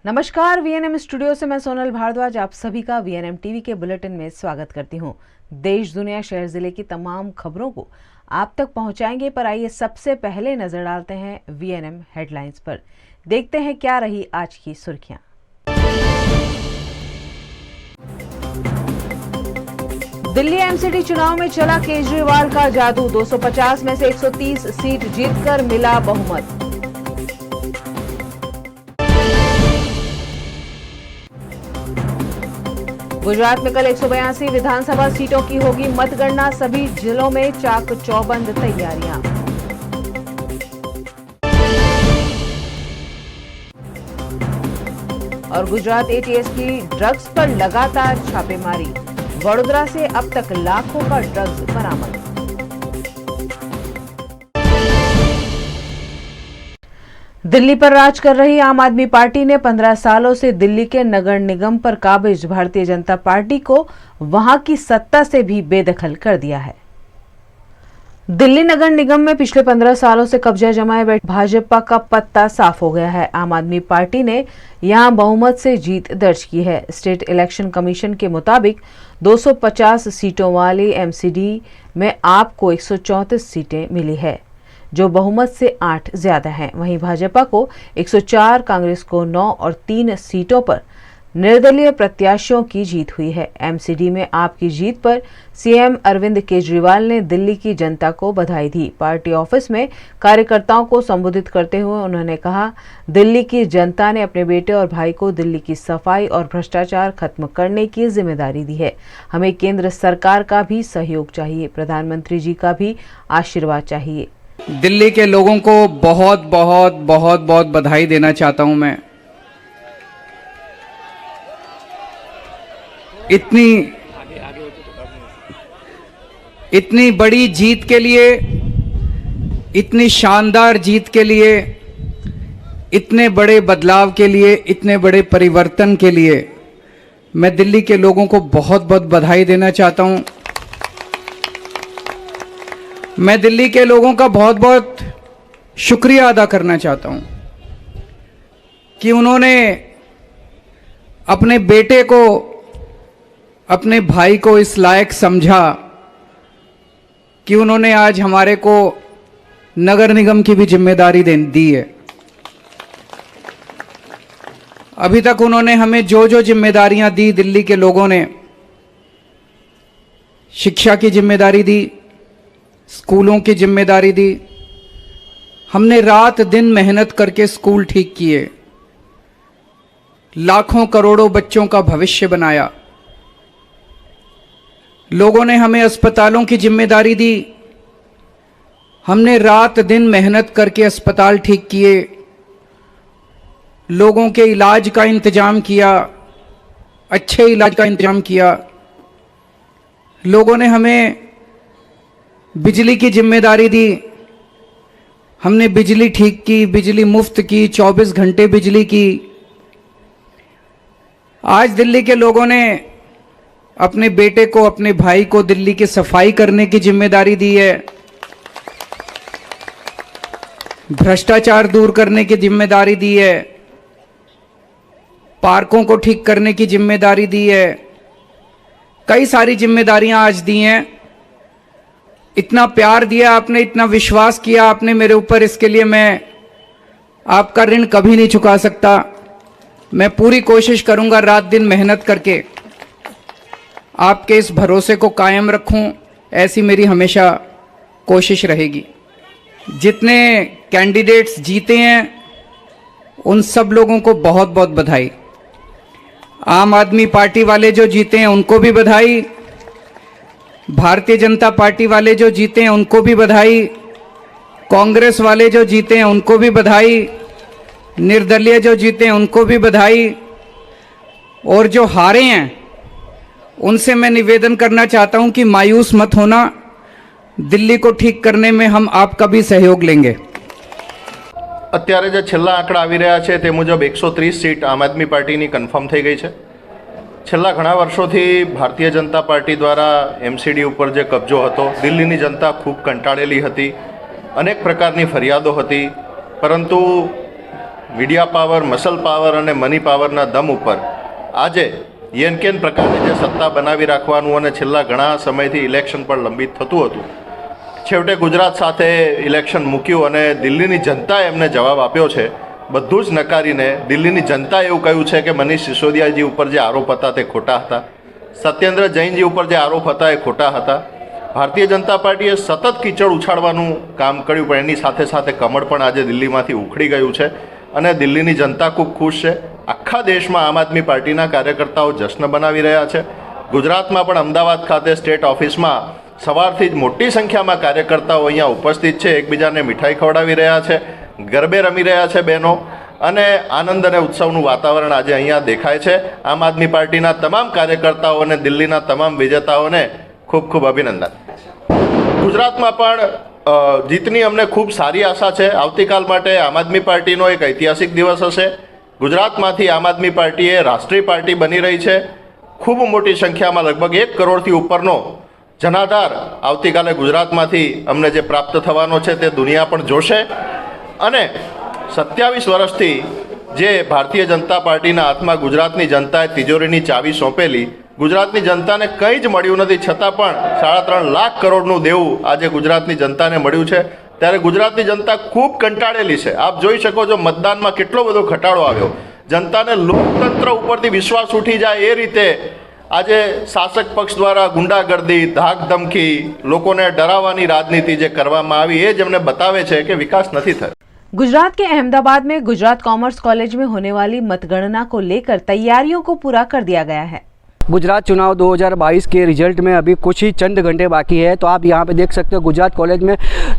नमस्कार, VNM studio से मैं सोनल भारद्वाज आप सभी का वीएनएम टीवी के बुलेटिन में स्वागत करती हूं। देश, दुनिया, शहर, जिले की तमाम खबरों को आप तक पहुंचाएंगे, पर आइए सबसे पहले नजर डालते हैं वीएनएम हेडलाइंस पर। देखते हैं क्या रही आज की सुर्खियां। दिल्ली एमसीडी चुनाव में चला केजरीवाल का जादू, 250 में से 130 सीट जीतकर मिला बहुमत। गुजरात में कल 182 विधानसभा सीटों की होगी मतगणना, सभी जिलों में चाक चौबंद तैयारियां। और गुजरात एटीएस की ड्रग्स पर लगातार छापेमारी, वडोदरा से अब तक लाखों का ड्रग्स बरामद। दिल्ली पर राज कर रही आम आदमी पार्टी ने 15 सालों से दिल्ली के नगर निगम पर काबिज भारतीय जनता पार्टी को वहां की सत्ता से भी बेदखल कर दिया है। दिल्ली नगर निगम में पिछले 15 सालों से कब्जा जमाए बैठे भाजपा का पत्ता साफ हो गया है। आम आदमी पार्टी ने यहां बहुमत से जीत दर्ज की है। स्टेट इलेक्शन कमीशन के मुताबिक 250 सीटों वाली एमसीडी में आपको 134 सीटें मिली है, जो बहुमत से 8 ज्यादा हैं। वहीं भाजपा को 104, कांग्रेस को 9 और 3 सीटों पर निर्दलीय प्रत्याशियों की जीत हुई है। एमसीडी में आपकी जीत पर सीएम अरविंद केजरीवाल ने दिल्ली की जनता को बधाई दी। पार्टी ऑफिस में कार्यकर्ताओं को संबोधित करते हुए उन्होंने कहा, दिल्ली की जनता ने अपने बेटे और भाई को दिल्ली की सफाई और भ्रष्टाचार खत्म करने की जिम्मेदारी दी है। हमें केंद्र सरकार का भी सहयोग चाहिए, प्रधानमंत्री जी का भी आशीर्वाद चाहिए। दिल्ली के लोगों को बहुत बहुत बहुत बहुत बधाई देना चाहता हूं मैं। इतनी बड़ी जीत के लिए, इतनी शानदार जीत के लिए, इतने बड़े बदलाव के लिए, इतने बड़े परिवर्तन के लिए मैं दिल्ली के लोगों को बहुत बहुत बधाई देना चाहता हूं। मैं दिल्ली के लोगों का बहुत बहुत शुक्रिया अदा करना चाहता हूं कि उन्होंने अपने बेटे को, अपने भाई को इस लायक समझा कि उन्होंने आज हमारे को नगर निगम की भी जिम्मेदारी दी है। अभी तक उन्होंने हमें जो जो जिम्मेदारियां दी, दिल्ली के लोगों ने शिक्षा की जिम्मेदारी दी, स्कूलों की जिम्मेदारी दी। हमने रात दिन मेहनत करके स्कूल ठीक किए, लाखों करोड़ों बच्चों का भविष्य बनाया। लोगों ने हमें अस्पतालों की जिम्मेदारी दी, हमने रात दिन मेहनत करके अस्पताल ठीक किए, लोगों के इलाज का इंतजाम किया, अच्छे इलाज का इंतजाम किया। लोगों ने हमें बिजली की जिम्मेदारी दी, हमने बिजली ठीक की, बिजली मुफ्त की, 24 घंटे बिजली की। आज दिल्ली के लोगों ने अपने बेटे को, अपने भाई को दिल्ली की सफाई करने की जिम्मेदारी दी है, भ्रष्टाचार दूर करने की जिम्मेदारी दी है, पार्कों को ठीक करने की जिम्मेदारी दी है। कई सारी जिम्मेदारियां आज दी हैं। इतना प्यार दिया आपने, इतना विश्वास किया आपने मेरे ऊपर, इसके लिए मैं आपका ऋण कभी नहीं चुका सकता। मैं पूरी कोशिश करूंगा रात दिन मेहनत करके आपके इस भरोसे को कायम रखूं, ऐसी मेरी हमेशा कोशिश रहेगी। जितने कैंडिडेट्स जीते हैं उन सब लोगों को बहुत बहुत बधाई। आम आदमी पार्टी वाले जो जीते हैं उनको भी बधाई, भारतीय जनता पार्टी वाले जो जीते हैं उनको भी बधाई, कांग्रेस वाले जो जीते हैं उनको भी बधाई, निर्दलीय जो जीते हैं उनको भी बधाई, और जो हारे हैं उनसे मैं निवेदन करना चाहता हूं कि मायूस मत होना, दिल्ली को ठीक करने में हम आपका भी सहयोग लेंगे। અત્યારે જે છેલ્લા આંકડા આવી રહ્યા છે તે મુજબ 130 સીટ આમ આદમી પાર્ટીની કન્ફર્મ થઈ ગઈ છે। છેલ્લા ઘણા વર્ષોથી ભારતીય જનતા પાર્ટી દ્વારા એમસીડી ઉપર જે કબજો હતો, દિલ્હીની જનતા ખૂબ કંટાળેલી હતી, અનેક પ્રકારની ફરિયાદો હતી, પરંતુ મીડિયા પાવર, મસલ પાવર અને મની પાવરના દમ ઉપર આજે યેન કેન પ્રકારે જે સત્તા બનાવી રાખવાનું અને છેલ્લા ઘણા સમયથી ઇલેક્શન પણ લંબિત થતું હતું, છેવટે ગુજરાત સાથે ઇલેક્શન મૂક્યું અને દિલ્હીની જનતાએ એમને જવાબ આપ્યો છે. બધું જ નકારીને દિલ્હીની જનતાએ એવું કહ્યું છે કે મનીષ સિસોદિયાજી ઉપર જે આરોપ હતા તે ખોટા હતા, સત્યેન્દ્ર જૈનજી ઉપર જે આરોપ હતા એ ખોટા હતા. ભારતીય જનતા પાર્ટીએ સતત કીચડ ઉછાળવાનું કામ કર્યું, પણ એની સાથે સાથે કમળ પણ આજે દિલ્હીમાંથી ઉખડી ગયું છે અને દિલ્હીની જનતા ખૂબ ખુશ છે. આખા દેશમાં આમ આદમી પાર્ટીના કાર્યકર્તાઓ જશ્ન બનાવી રહ્યા છે. ગુજરાતમાં પણ અમદાવાદ ખાતે સ્ટેટ ઓફિસમાં સવારથી જ મોટી સંખ્યામાં કાર્યકર્તાઓ અહીંયા ઉપસ્થિત છે, એકબીજાને મીઠાઈ ખવડાવી રહ્યા છે, ગરબે રમી રહ્યા છે બહેનો, અને આનંદ અને ઉત્સવનું વાતાવરણ આજે અહીંયા દેખાય છે. આમ આદમી પાર્ટીના તમામ કાર્યકર્તાઓ અને દિલ્હીના તમામ વિજેતાઓને ખૂબ ખૂબ અભિનંદન. ગુજરાતમાં પણ જીતની અમને ખૂબ સારી આશા છે. આવતીકાલ માટે આમ આદમી પાર્ટીનો એક ઐતિહાસિક દિવસ હશે. ગુજરાતમાંથી આમ આદમી પાર્ટીએ રાષ્ટ્રીય પાર્ટી બની રહી છે. ખૂબ મોટી સંખ્યામાં લગભગ 1 કરોડથી ઉપરનો જનાધાર આવતીકાલે ગુજરાતમાંથી અમને જે પ્રાપ્ત થવાનો છે તે દુનિયા પણ જોશે. અને 27 વર્ષથી જે ભારતીય જનતા પાર્ટીના હાથમાં ગુજરાતની જનતાએ તિજોરીની ચાવી સોંપેલી, ગુજરાતની જનતાને કંઈ જ મળ્યું નથી, છતાં પણ 3.5 લાખ કરોડનું દેવું આજે ગુજરાતની જનતાને મળ્યું છે. ત્યારે ગુજરાતની જનતા ખૂબ કંટાળેલી છે. આપ જોઈ શકો છો મતદાનમાં કેટલો બધો ઘટાડો આવ્યો. જનતાને લોકતંત્ર ઉપરથી વિશ્વાસ ઉઠી જાય એ રીતે આજે શાસક પક્ષ દ્વારા ગુંડાગર્દી, ધાક ધમકી, લોકોને ડરાવવાની રાજનીતિ જે કરવામાં આવી એ જ એમને બતાવે છે કે વિકાસ નથી થયો. गुजरात के अहमदाबाद में गुजरात कॉमर्स कॉलेज में होने वाली मतगणना को लेकर तैयारियों को पूरा कर दिया गया है. गुजरात चुनाव 2022 के रिजल्ट में अभी कुछ ही चंद घंटे बाकी है, तो आप यहाँ पे देख सकते हो गुजरात कॉलेज में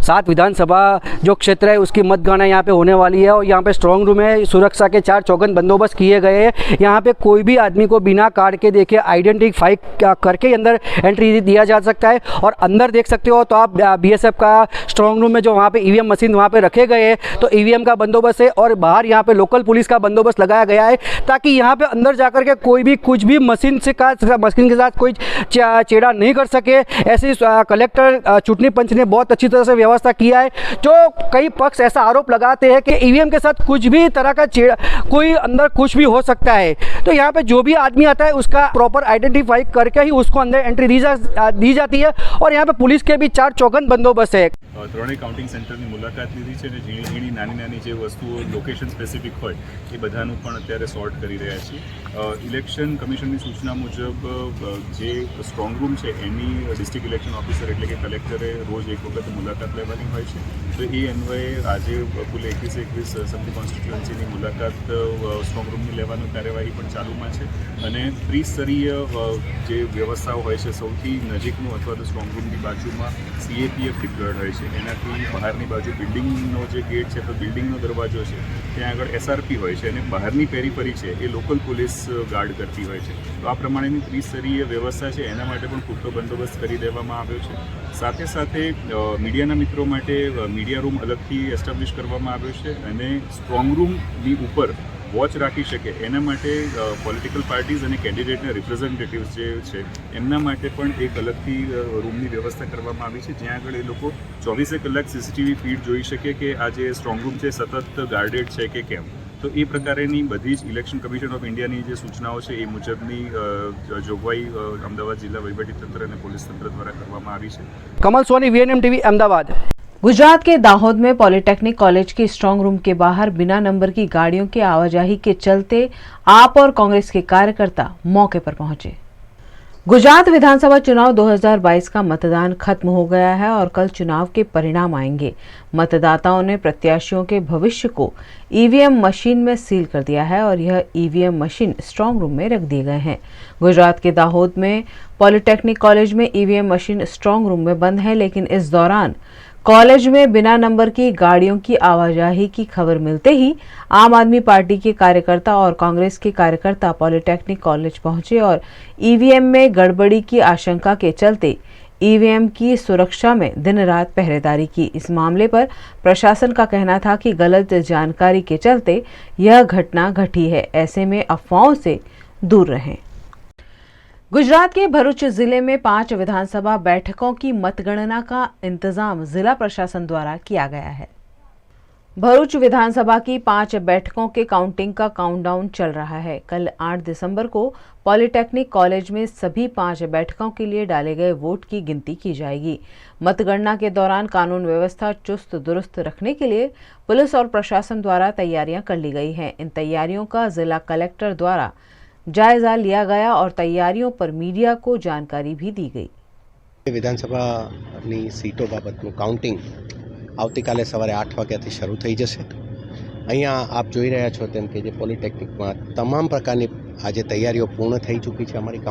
7 विधानसभा जो क्षेत्र है उसकी मतगणना यहाँ पे होने वाली है. और यहाँ पे स्ट्रॉन्ग रूम है, सुरक्षा के 4 चौगन बंदोबस्त किए गए हैं. यहाँ पे कोई भी आदमी को बिना कार्ड के देखे आइडेंटिफाई करके अंदर एंट्री दिया जा सकता है. और अंदर देख सकते हो तो आप BSF का स्ट्रॉन्ग रूम में जो वहाँ पे EVM मशीन वहाँ पे रखे गए हैं, तो EVM का बंदोबस्त है. और बाहर यहाँ पे लोकल पुलिस का बंदोबस्त लगाया गया है, ताकि यहाँ पे अंदर जाकर के कोई भी कुछ भी मशीन के साथ कोई चेड़ा नहीं कर सके. ऐसे कलेक्टर चुनाव पंच ने बहुत अच्छी तरह से व्यवस्था किया है. जो कई पक्ष ऐसा आरोप लगाते हैं कि EVM के साथ कुछ भी तरह का चेड़ा, कोई अंदर कुछ भी हो सकता है, तो यहाँ पे जो भी आदमी आता है उसका प्रॉपर आइडेंटिफाई करके ही उसको अंदर एंट्री दी जाती है. और यहाँ पे पुलिस के भी 4 चौगन बंदोबस्त है. ત્રણેય કાઉન્ટિંગ સેન્ટરની મુલાકાત લીધી છે અને ઝીણી ઝીણી નાની નાની જે વસ્તુઓ લોકેશન સ્પેસિફિક હોય એ બધાનું પણ અત્યારે સોર્ટ કરી રહ્યા છીએ. ઇલેક્શન કમિશનની સૂચના મુજબ જે સ્ટ્રોંગ રૂમ છે એની ડિસ્ટ્રિક્ટ ઇલેક્શન ઓફિસર એટલે કે કલેક્ટરે રોજ એક વખત મુલાકાત લેવાની હોય છે. તો એ અન્વયે આજે કુલ 21 સબની કોન્સ્ટિટ્યુઅન્સીની મુલાકાત સ્ટ્રોંગ રૂમની લેવાની કાર્યવાહી પણ ચાલુમાં છે. અને ત્રિસ્તરીય જે વ્યવસ્થાઓ હોય છે, સૌથી નજીકનું અથવા તો સ્ટ્રોંગ રૂમની બાજુમાં CAPF ડિપ્લોયડ હોય છે. એનાથી બહારની બાજુ બિલ્ડિંગનો જે ગેટ છે, તો બિલ્ડિંગનો દરવાજો છે ત્યાં આગળ SRP હોય છે અને બહારની પેરીફરી છે એ લોકલ પોલીસ ગાર્ડ કરતી હોય છે. તો આ પ્રમાણેની ત્રિસ્તરીય વ્યવસ્થા છે, એના માટે પણ પૂરતો બંદોબસ્ત કરી દેવામાં આવ્યો છે. સાથે સાથે મીડિયાના મિત્રો માટે મીડિયા રૂમ અલગથી એસ્ટાબ્લિશ કરવામાં આવ્યો છે અને સ્ટ્રોંગ રૂમની ઉપર વોચ રાખી શકે એના માટે પોલિટિકલ પાર્ટીઝ અને કેન્ડિડેટના રિપ્રેઝેન્ટેટિવ્સ જે છે એમના માટે પણ એક અલગથી રૂમની વ્યવસ્થા કરવામાં આવી છે, જ્યાં આગળ એ લોકો 24 કલાક CCTV ફીડ જોઈ શકે કે આ જે સ્ટ્રોંગ રૂમ છે સતત ગાર્ડેડ છે કે કેમ. તો એ પ્રકારેની બધી જ ઇલેક્શન કમિશન ઓફ ઇન્ડિયાની જે સૂચનાઓ છે એ મુજબની જોગવાઈ અમદાવાદ જિલ્લા વહીવટીતંત્ર અને પોલીસ તંત્ર દ્વારા કરવામાં આવી છે. कमल सोनी, VNM TV, अहमदाबाद. गुजरात के दाहोद में पॉलिटेक्निक कॉलेज के स्ट्रांग रूम के बाहर बिना नंबर की गाड़ियों की आवाजाही के चलते आप और कांग्रेस के कार्यकर्ता मौके पर पहुंचे. गुजरात विधानसभा चुनाव 2022 का मतदान खत्म हो गया है और कल चुनाव के परिणाम आएंगे. मतदाताओं ने प्रत्याशियों के भविष्य को EVM मशीन में सील कर दिया है और यह EVM मशीन स्ट्रांग रूम में रख दिए गए हैं. गुजरात के दाहोद में पॉलिटेक्निक कॉलेज में EVM मशीन स्ट्रांग रूम में बंद है, लेकिन इस दौरान कॉलेज में बिना नंबर की गाड़ियों की आवाजाही की खबर मिलते ही आम आदमी पार्टी के कार्यकर्ता और कांग्रेस के कार्यकर्ता पॉलिटेक्निक कॉलेज पहुंचे और EVM में गड़बड़ी की आशंका के चलते EVM की सुरक्षा में दिन रात पहरेदारी की. इस मामले पर प्रशासन का कहना था कि गलत जानकारी के चलते यह घटना घटी है, ऐसे में अफवाहों से दूर रहें. गुजरात के भरूच जिले में 5 विधानसभा बैठकों की मतगणना का इंतजाम जिला प्रशासन द्वारा किया गया है. भरूच विधानसभा की 5 बैठकों के काउंटिंग का काउंटडाउन चल रहा है। कल 8 दिसंबर को पॉलिटेक्निक कॉलेज में सभी 5 बैठकों के लिए डाले गए वोट की गिनती की जाएगी। मतगणना के दौरान कानून व्यवस्था चुस्त दुरुस्त रखने के लिए पुलिस और प्रशासन द्वारा तैयारियां कर ली गई हैं। इन तैयारियों का जिला कलेक्टर द्वारा जायजा लिया गया और तैयारियों पर मीडिया को जानकारी भी दी गई। વિધાનસભાની સીટો બાબતનું કાઉન્ટિંગ આવતીકાલે સવારે 8 વાગ્યાથી શરૂ થઈ જશે। અહીંયા આપ જોઈ રહ્યા છો તેમ કે જે પોલિટેકનિકમાં તમામ પ્રકારની આજે તૈયારીઓ પૂર્ણ થઈ ચૂકી છે। અમારી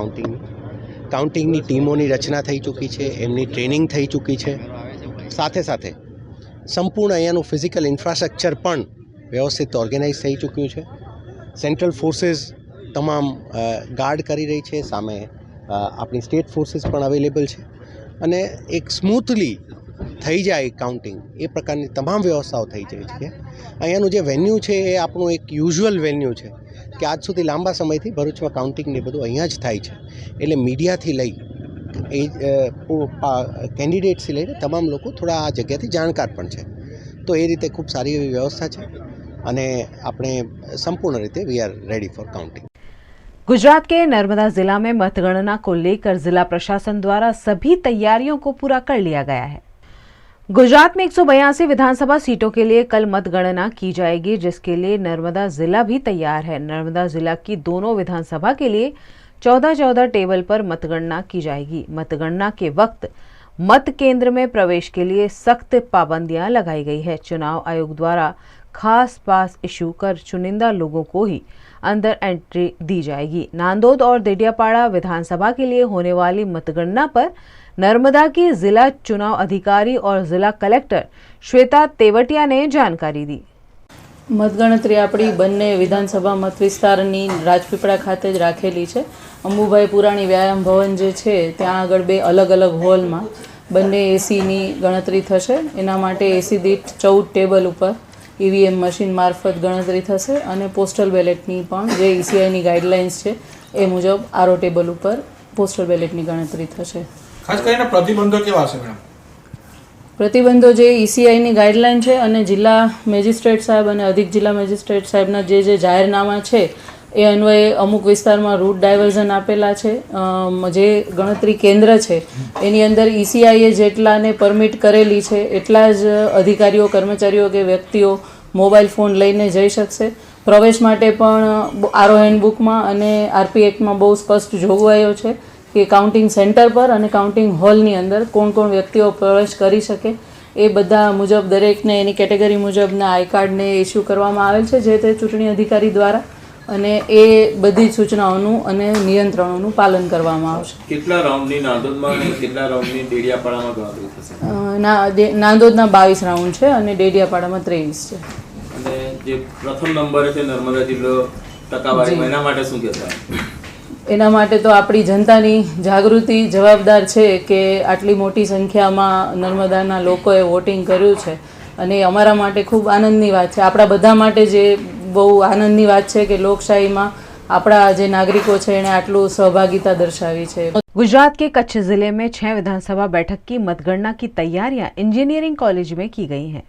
કાઉન્ટિંગની ટીમોની રચના થઈ ચૂકી છે, એમની ટ્રેનિંગ થઈ ચૂકી છે। સાથે સાથે સંપૂર્ણ અહીંયાનું ફિઝિકલ ઇન્ફ્રાસ્ટ્રક્ચર પણ વ્યવસ્થિત ઓર્ગેનાઇઝ થઈ ચૂક્યું છે। સેન્ટ્રલ ફોર્સીસ તમામ ગાર્ડ કરી રહી છે, સામે આપણી સ્ટેટ ફોર્સીસ પણ અવેલેબલ છે અને એક સ્મૂથલી થઈ જાય કાઉન્ટિંગ એ પ્રકારની તમામ વ્યવસ્થાઓ થઈ જાય છે। અહીંયાનું જે વેન્યુ છે એ આપણું એક યુઝ્યુઅલ વેન્યુ છે કે આજ સુધી લાંબા સમયથી ભરૂચમાં કાઉન્ટિંગ ને બધું અહીંયા જ થાય છે, એટલે મીડિયાથી લઈ એ કેન્ડિડેટ્સથી લઈને તમામ લોકો થોડા આ જગ્યાથી જાણકાર પણ છે, તો એ રીતે ખૂબ સારી એવી વ્યવસ્થા છે અને આપણે સંપૂર્ણ રીતે we are ready for counting. Gujarat के नर्मदा जिला में मतगणना को लेकर जिला प्रशासन द्वारा सभी तैयारियों को पूरा कर लिया गया है। गुजरात में 182 विधानसभा सीटों के लिए कल मतगणना की जाएगी, जिसके लिए नर्मदा जिला भी तैयार है। नर्मदा जिला की दोनों विधानसभा के लिए 14-14 टेबल पर मतगणना की जाएगी। मतगणना के वक्त मत केंद्र में प्रवेश के लिए सख्त पाबंदियां लगाई गई है। चुनाव आयोग द्वारा खास पास इशू कर चुनिंदा लोगों को ही अंदर एंट्री दी जाएगी। नांदोद और देडियापाड़ा विधानसभा के लिए होने वाली मतगणना पर नर्मदा की जिला चुनाव अधिकारी और जिला कलेक्टर श्वेता तेवटिया ने जानकारी दी। मतगणतरी આપણી બંને વિધાનસભા મત વિસ્તારની રાજપીપળા ખાતે જ રાખેલી છે। અંબુભાઈ પુરાણી વ્યાયામ ભવન જે છે ત્યાં આગળ 2 અલગ અલગ હોલમાં બંને એસીની ગણતરી થશે। એના માટે એસી દીઠ 14 ટેબલ ઉપર ईवीएम मशीन मार्फत गणतरी थशे अने पोस्टल बेलेटनी पण जे ईसीआईनी गाइडलाइन्स छे ए मुजब आरो टेबल पर पोस्टल बेलेटनी गणतरी थशे। खास करीने प्रतिबंधो केवा छे मैडम? प्रतिबंधो जे ईसीआईनी गाइडलाइन छे अने जिला मेजिस्ट्रेट साहेब अने अधिक जिला मेजिस्ट्रेट साहेबना जे जाहेरनामा छे ए अन्वये अमुक विस्तारमां रूट डायवर्जन आपेला छे। जे गणतरी केन्द्र छे एनी अंदर ईसीआईए जेटलाने परमिट करेली छे एटला ज अधिकारीओ कर्मचारीओ के व्यक्तिओ मोबाइल फोन लईने जई शकशे। प्रवेश माटे पण आरो हेन्डबुकमां अने आरपी एक्टमां बहु स्पष्ट जोगवाईओ छे कि काउंटिंग सेंटर पर अने काउंटिंग हॉलनी अंदर कोण कोण व्यक्तिओ प्रवेश करी शके ए बधा मुजब दरेकने एनी केटेगरी मुजबना आई कार्डने इश्यू करवामां आवेल छे जे ते चूंटणी अधिकारी द्वारा અને એ બધી સૂચનાઓનું અને નિયંત્રણોનું પાલન કરવામાં આવશે। કેટલા રાઉન્ડની નાંદોદમાં અને કેટલા રાઉન્ડની ડેડિયાપાડામાં ગણતરી થશે? નાંદોદના 22 રાઉન્ડ છે અને ડેડિયાપાડામાં 23 છે। અને જે પ્રથમ નંબરે છે નર્મદા જિલ્લો ટકાવારીમાં એના માટે શું કહેતા? એના માટે તો આપણી જનતાની જાગૃતિ જવાબદાર છે કે આટલી મોટી સંખ્યામાં નર્મદાના લોકોએ વોટિંગ કર્યું છે અને અમારા માટે ખૂબ આનંદની વાત છે। આપણા બધા માટે જે बहु आनंदनी बात है कि लोकशाही में आपड़ा जे नागरिकों छे एने आटलू सहभागिता दर्शावी छे। गुजरात के कच्छ जिले में 6 विधानसभा बैठक की मतगणना की तैयारियां इंजीनियरिंग कॉलेज में की गई हैं।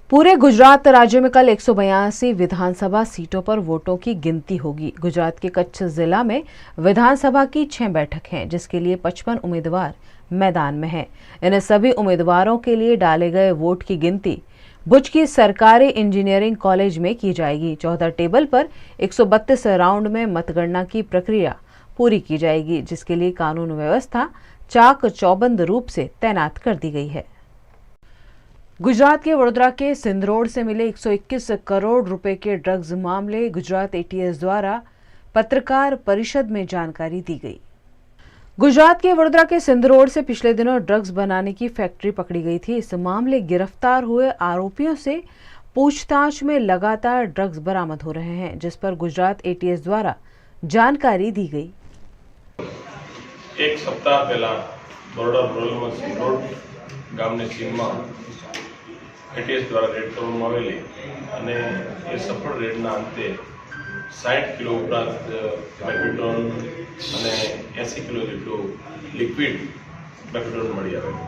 पूरे गुजरात राज्य में कल 182 विधानसभा सीटों पर वोटों की गिनती होगी। गुजरात के कच्छ जिला में विधानसभा की 6 बैठक हैं, जिसके लिए 55 उम्मीदवार मैदान में हैं। इन सभी उम्मीदवारों के लिए डाले गए वोट की गिनती भुज की सरकारी इंजीनियरिंग कॉलेज में की जाएगी। 14 टेबल पर 132 राउंड में मतगणना की प्रक्रिया पूरी की जाएगी, जिसके लिए कानून व्यवस्था चाक चौबंद रूप से तैनात कर दी गई है। गुजरात के वडोदरा के सिंधरोड से मिले 121 करोड़ रुपए के ड्रग्स मामले गुजरात एटीएस द्वारा पत्रकार परिषद में जानकारी दी गई। गुजरात के वडोदरा के सिंधरोड से पिछले दिनों ड्रग्स बनाने की फैक्ट्री पकड़ी गई थी। इस मामले गिरफ्तार हुए आरोपियों से पूछताछ में लगातार ड्रग्स बरामद हो रहे हैं, जिस पर गुजरात एटीएस द्वारा जानकारी दी गई। एक सप्ताह पहला बरोड़ा रूरल में सिंधरोड गामनी सीममा एटीएस द्वारा रेड करवामां आवेली अने ए सफल रेडना अंते 60 किलो उपरांत मेफेड्रोन અને 80 કિલો જેટલું લિક્વિડ મેફેડ્રોન મળી આવેલું।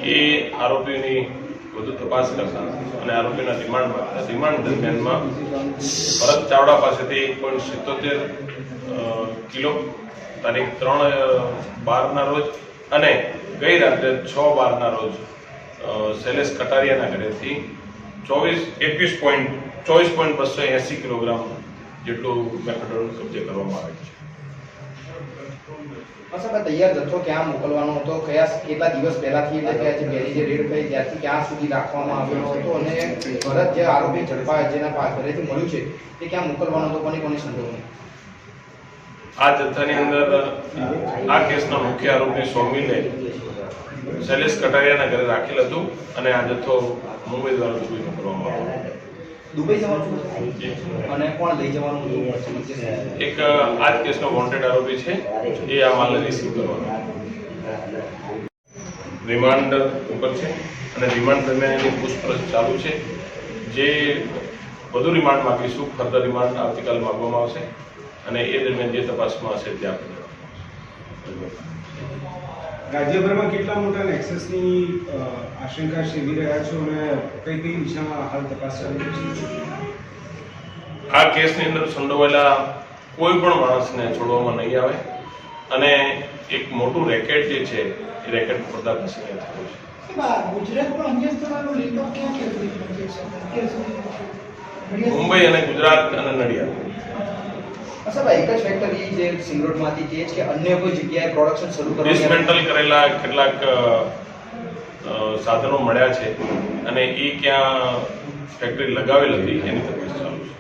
એ આરોપીઓની વધુ તપાસ કરતા અને આરોપીના રિમાન્ડ માંગતા રિમાન્ડ દરમિયાનમાં ભરત ચાવડા પાસેથી 1.77 કિલો તારીખ 3/12ના રોજ અને ગઈ રાત્રે 6/12ના રોજ શૈલેષ કટારિયાના ઘરેથી 24.280 કિલોગ્રામ જેટલું મેથેડોન કબજે કરવામાં આવે છે. તૈયાર જથ્થો ક્યાં મોકલવાનો હતો, કેટલા દિવસ પહેલાથી એટલે કે જે પહેલી જે રેડ થઈ ત્યારથી ક્યાં સુધી રાખવામાં આવ્યો હતો અને ભરત જે આરોપી ઝડપાયા જેના ઘરેથી મળ્યું છે તે ક્યાં મોકલવાનો હતો, કોની સંડોવણી? આ જથ્થાની અંદર આ કેસના મુખ્ય આરોપી સોમિલે શૈલેષ કટારિયાના ઘરે રાખેલ હતું અને આ જથ્થો મુંબઈ દ્વારા દુબઈ મોકલવામાં આવ્યો. દુબઈ જવાનું અને કોણ લઈ જવાનું? એક આ જ કેસનો વોન્ટેડ આરોપી છે, એ આ માલને રિસીવ કરવાનો. રિમાન્ડ ઉપર છે અને રિમાન્ડ દરમિયાન એની પૂછપરછ ચાલુ છે. જે વધુ રિમાન્ડ માંગીશું, ફર્ધર રિમાન્ડ આવતીકાલે માંગવામાં આવશે અને એ દરમિયાન જે તપાસમાં હશે તે આપણે રાજ્યભરમાં કેટલા મોટા નેક્સસની આશંકા સેવી રહ્યા છો અને કઈ દિશામાં હાલ તપાસ ચાલી રહી છે? આ કેસની અંદર સંડોવાયેલા કોઈ પણ માણસને છોડવામાં નહીં આવે અને એક મોટું રેકેટ જે છે એ રેકેટ પર્દાફાશ થયું છે મુંબઈ અને ગુજરાત અને નડિયાદ. એક જ ફેક્ટરી જે સિંગરોડમાંથી જે છે કે અન્ય કોઈ જગ્યાએ પ્રોડક્શન શરૂ કરવા ડિસમેન્ટલ કરેલા કેટલાક સાધનો મળ્યા છે અને એ ક્યાં ફેક્ટરી લગાવેલ હતી એની તપાસ ચાલુ છે.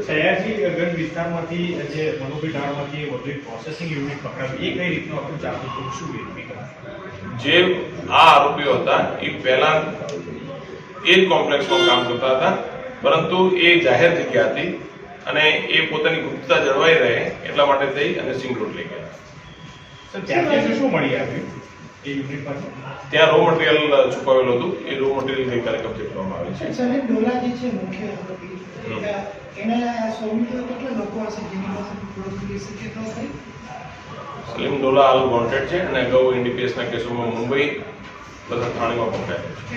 સયાજીગંજ વિસ્તારમાંથી જે મનુભાઈ ઢાળમાંથી વધુ એક પ્રોસેસિંગ યુનિટ પકડાવી, એ કઈ રીતનું આપણું ચાલુ હતું, શું જે આ આરોપીઓ હતા એ પહેલા એ જ કોમ્પ્લેક્સમાં કામ કરતા હતા, પરંતુ એ જાહેર જગ્યા હતી અને એ પોતાની ગુપ્તતા જળવાઈ રહે એટલા માટે થઈ અને સિંગ રોડ લઈ ગયા. ત્યાંથી શું મળી આવ્યું એ યુનિટ પર? ત્યાં રો મટીરિયલ છુપાવેલું હતું, એ રો મટીરિયલ ગઈકાલે કબજે કરવામાં આવે છે. સલીમ ડોલા હાલ વોન્ટેડ છે અને અગાઉ એનડીપીએસના કેસોમાં મુંબઈ તથા થાણેમાં પકડાયેલો છે.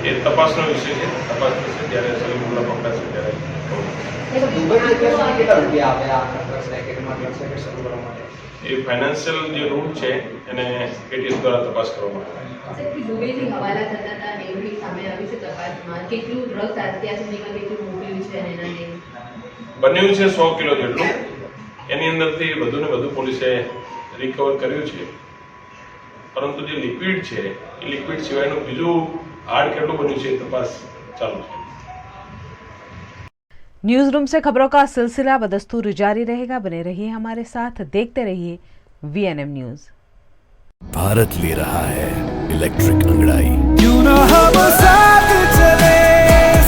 એ તપાસનો વિષય છે, તપાસ થશે ત્યારે સલીમ ડોલા પકડાશે ત્યારે. એ ફાઇનાન્શિયલ જે રૂટ છે એને એટીએસ દ્વારા તપાસ કરવામાં આવે. દુબઈથી હવાલા થતા હતા નેવડી સામે આવ્યું છે તપાસમાં, કેટલું ડ્રગ્સ અત્યાર સુધીમાં કેટલું મોકલ્યું છે અને એના નેમ બન્યું છે 100 કિલો જેટલું. એની અંદરથી વધુ ને વધુ પોલીસે રિકવર કર્યું છે, પરંતુ જે લિક્વિડ છે એ લિક્વિડ સિવાયનું બીજું हार्ड કેટલું બન્યું છે તપાસ ચાલુ છે. न्यूज रूम से खबरों का सिलसिला बदस्तूर जारी रहेगा, बने रहिए हमारे साथ, देखते रहिए वीएनएम न्यूज. भारत ले रहा है इलेक्ट्रिक अंगड़ाई. क्यों ना हम साथ चले,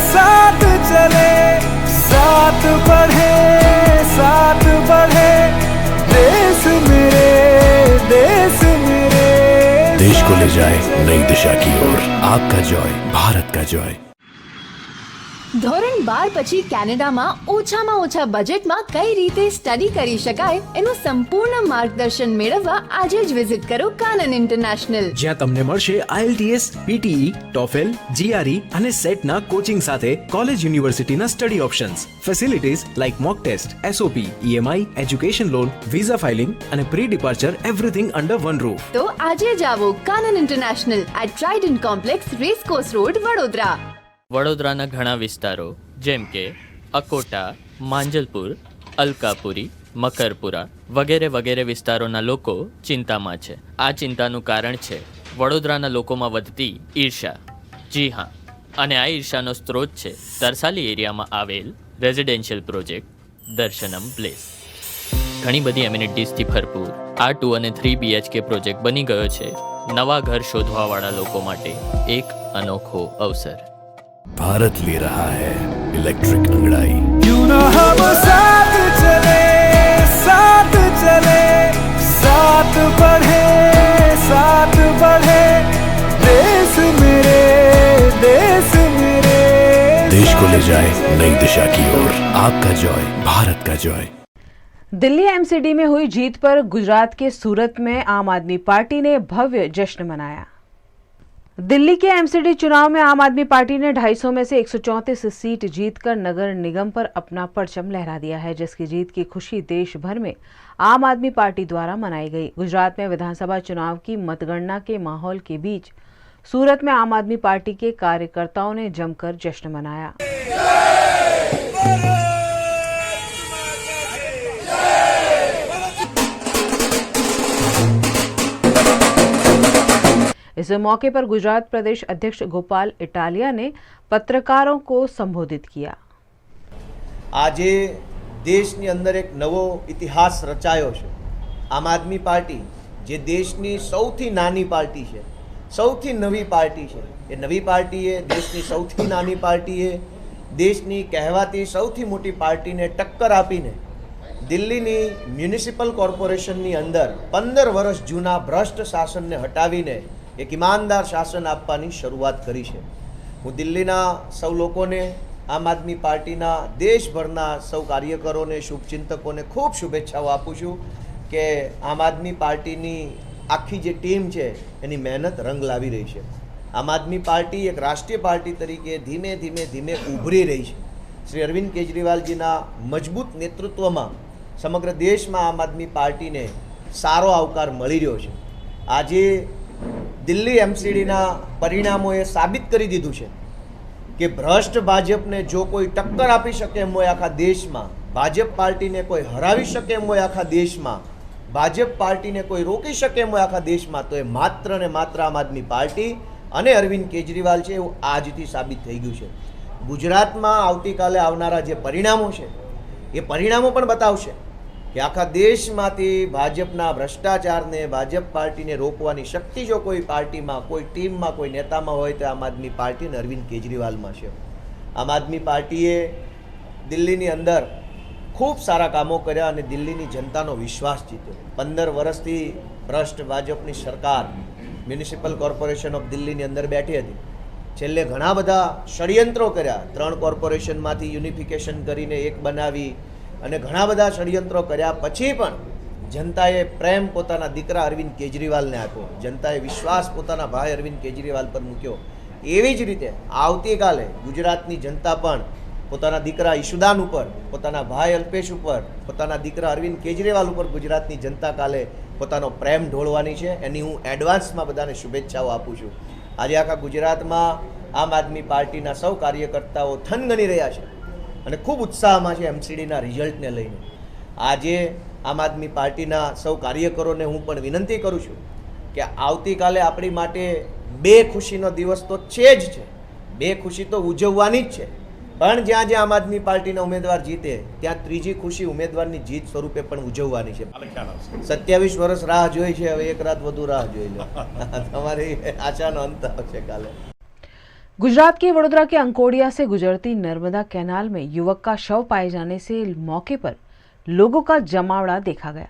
साथ चले, साथ बढ़े, साथ बढ़े, देश मेरे, देश मेरे. देश को ले जाए नई दिशा की ओर. आपका जॉय, भारत का जॉय. ધોરણ 12 પછી કેનેડામાં ઓછામાં ઓછા બજેટમાં કઈ રીતે સ્ટડી કરી શકાય એનું સંપૂર્ણ માર્ગદર્શન મેળવવા આજે જ વિઝિટ કરો કાનન ઇન્ટરનેશનલ, જ્યાં તમને મળશે IELTS, PTE, TOEFL, GRE અને સેટના કોચિંગ સાથે કોલેજ યુનિવર્સિટીના study options, facilities like mock test, SOP, EMI, education loan, visa filing અને pre departure, everything under one roof. તો આજે જ આવો Kanan international at Trident complex, racecourse road, Vadodara. વડોદરાના ઘણા વિસ્તારો જેમ કે અકોટા, માંજલપુર, અલકાપુરી, મકરપુરા વગેરે વગેરે વિસ્તારોના લોકો ચિંતામાં છે. આ ચિંતાનું કારણ છે વડોદરાના લોકોમાં વધતી ઈર્ષા. જી હા, અને આ ઈર્ષાનો સ્ત્રોત છે તરસાલી એરિયામાં આવેલ રેઝિડેન્શિયલ પ્રોજેક્ટ દર્શનમ પ્લેસ. ઘણી બધી એમ્યુનિટીઝથી ભરપૂર આ 2 અને 3 BHK પ્રોજેક્ટ બની ગયો છે નવા ઘર શોધવાવાળા લોકો માટે એક અનોખો અવસર. भारत ले रहा है इलेक्ट्रिक अंगड़ाई. क्यों ना हम साथ चले, साथ चले, साथ बढ़े, साथ बढ़े, देश मेरे, देश मेरे. देश को ले जाए नई दिशा की ओर. आपका जॉय, भारत का जॉय. दिल्ली एमसीडी में हुई जीत पर गुजरात के सूरत में आम आदमी पार्टी ने भव्य जश्न मनाया। दिल्ली के एमसीडी चुनाव में आम आदमी पार्टी ने 250 में से 134 सीट जीतकर नगर निगम पर अपना परचम लहरा दिया है, जिसकी जीत की खुशी देश भर में आम आदमी पार्टी द्वारा मनाई गई। गुजरात में विधानसभा चुनाव की मतगणना के माहौल के बीच सूरत में आम आदमी पार्टी के कार्यकर्ताओं ने जमकर जश्न मनाया। इस मौके पर गुजरात प्रदेश अध्यक्ष गोपाल इटालिया ने पत्रकारों को संबोधित किया। આજે દેશની અંદર એક નવો ઇતિહાસ રચાયો છે। આમ આદમી પાર્ટી જે દેશની સૌથી નાની પાર્ટી છે, સૌથી નવી પાર્ટી છે, એ નવી પાર્ટીએ દેશની સૌથી નાની પાર્ટીએ દેશની કહેવાતી સૌથી મોટી પાર્ટીને ટક્કર આપીને દિલ્હીની મ્યુનિસિપલ કોર્પોરેશનની અંદર 15 વર્ષ જૂના ભ્રષ્ટ શાસનને હટાવીને એક ઈમાનદાર શાસન આપવાની શરૂઆત કરી છે। હું દિલ્હીના સૌ લોકોને, આમ આદમી પાર્ટીના દેશભરના સૌ કાર્યકરોને, શુભચિંતકોને ખૂબ શુભેચ્છાઓ આપું છું કે આમ આદમી પાર્ટીની આખી જે ટીમ છે એની મહેનત રંગ લાવી રહી છે। આમ આદમી પાર્ટી એક રાષ્ટ્રીય પાર્ટી તરીકે ધીમે ધીમે ધીમે ઉભરી રહી છે। શ્રી અરવિંદ કેજરીવાલજીના મજબૂત નેતૃત્વમાં સમગ્ર દેશમાં આમ આદમી પાર્ટીને સારો આવકાર મળી રહ્યો છે। આજે દિલ્હી એમસીડીના પરિણામોએ સાબિત કરી દીધું છે કે ભ્રષ્ટ ભાજપને જો કોઈ ટક્કર આપી શકે એમ હોય આખા દેશમાં, ભાજપ પાર્ટીને કોઈ હરાવી શકે એમ હોય આખા દેશમાં, ભાજપ પાર્ટીને કોઈ રોકી શકે એમ હોય આખા દેશમાં, તો એ માત્ર ને માત્ર આમ આદમી પાર્ટી અને અરવિંદ કેજરીવાલ છે, એવું આજથી સાબિત થઈ ગયું છે। ગુજરાતમાં આવતીકાલે આવનારા જે પરિણામો છે એ પરિણામો પણ બતાવશે કે આખા દેશમાંથી ભાજપના ભ્રષ્ટાચારને, ભાજપ પાર્ટીને રોકવાની શક્તિ જો કોઈ પાર્ટીમાં, કોઈ ટીમમાં, કોઈ નેતામાં હોય તો આમ આદમી પાર્ટી અને અરવિંદ કેજરીવાલમાં છે। આમ આદમી પાર્ટીએ દિલ્હીની અંદર ખૂબ સારા કામો કર્યા અને દિલ્હીની જનતાનો વિશ્વાસ જીત્યો। 15 વર્ષથી ભ્રષ્ટ ભાજપની સરકાર મ્યુનિસિપલ કોર્પોરેશન ઓફ દિલ્હીની અંદર બેઠી હતી। છેલ્લે ઘણા બધા ષડયંત્રો કર્યા, 3 કોર્પોરેશનમાંથી યુનિફિકેશન કરીને એક બનાવી અને ઘણા બધા ષડયંત્રો કર્યા પછી પણ જનતાએ પ્રેમ પોતાના દીકરા અરવિંદ કેજરીવાલને આપ્યો, જનતાએ વિશ્વાસ પોતાના ભાઈ અરવિંદ કેજરીવાલ પર મૂક્યો। એવી જ રીતે આવતીકાલે ગુજરાતની જનતા પણ પોતાના દીકરા ઈશુદાન ઉપર, પોતાના ભાઈ અલ્પેશ ઉપર, પોતાના દીકરા અરવિંદ કેજરીવાલ ઉપર ગુજરાતની જનતા કાલે પોતાનો પ્રેમ ઢોળવાની છે। એની હું એડવાન્સમાં બધાને શુભેચ્છાઓ આપું છું। આજે આખા ગુજરાતમાં આમ આદમી પાર્ટીના સૌ કાર્યકર્તાઓ થનગની રહ્યા છે અને ખૂબ ઉત્સાહમાં છે એમસીડીના રિઝલ્ટને લઈને। આજે આમ આદમી પાર્ટીના સૌ કાર્યકરોને હું પણ વિનંતી કરું છું કે આવતીકાલે આપણી માટે બે ખુશીનો દિવસ તો છે જ છે, બે ખુશી તો ઉજવવાની જ છે, પણ જ્યાં જ્યાં આમ આદમી પાર્ટીના ઉમેદવાર જીતે ત્યાં ત્રીજી ખુશી ઉમેદવારની જીત સ્વરૂપે પણ ઉજવવાની છે। 27 વર્ષ રાહ જોઈ છે, હવે એક રાત વધુ રાહ જોઈ લો, તમારી આશાનો અંત આવશે કાલે। गुजरात के वडोदरा के अंकोडिया से गुजरती नर्मदा कैनाल में युवक का शव पाए जाने से मौके पर लोगों का जमावड़ा देखा गया।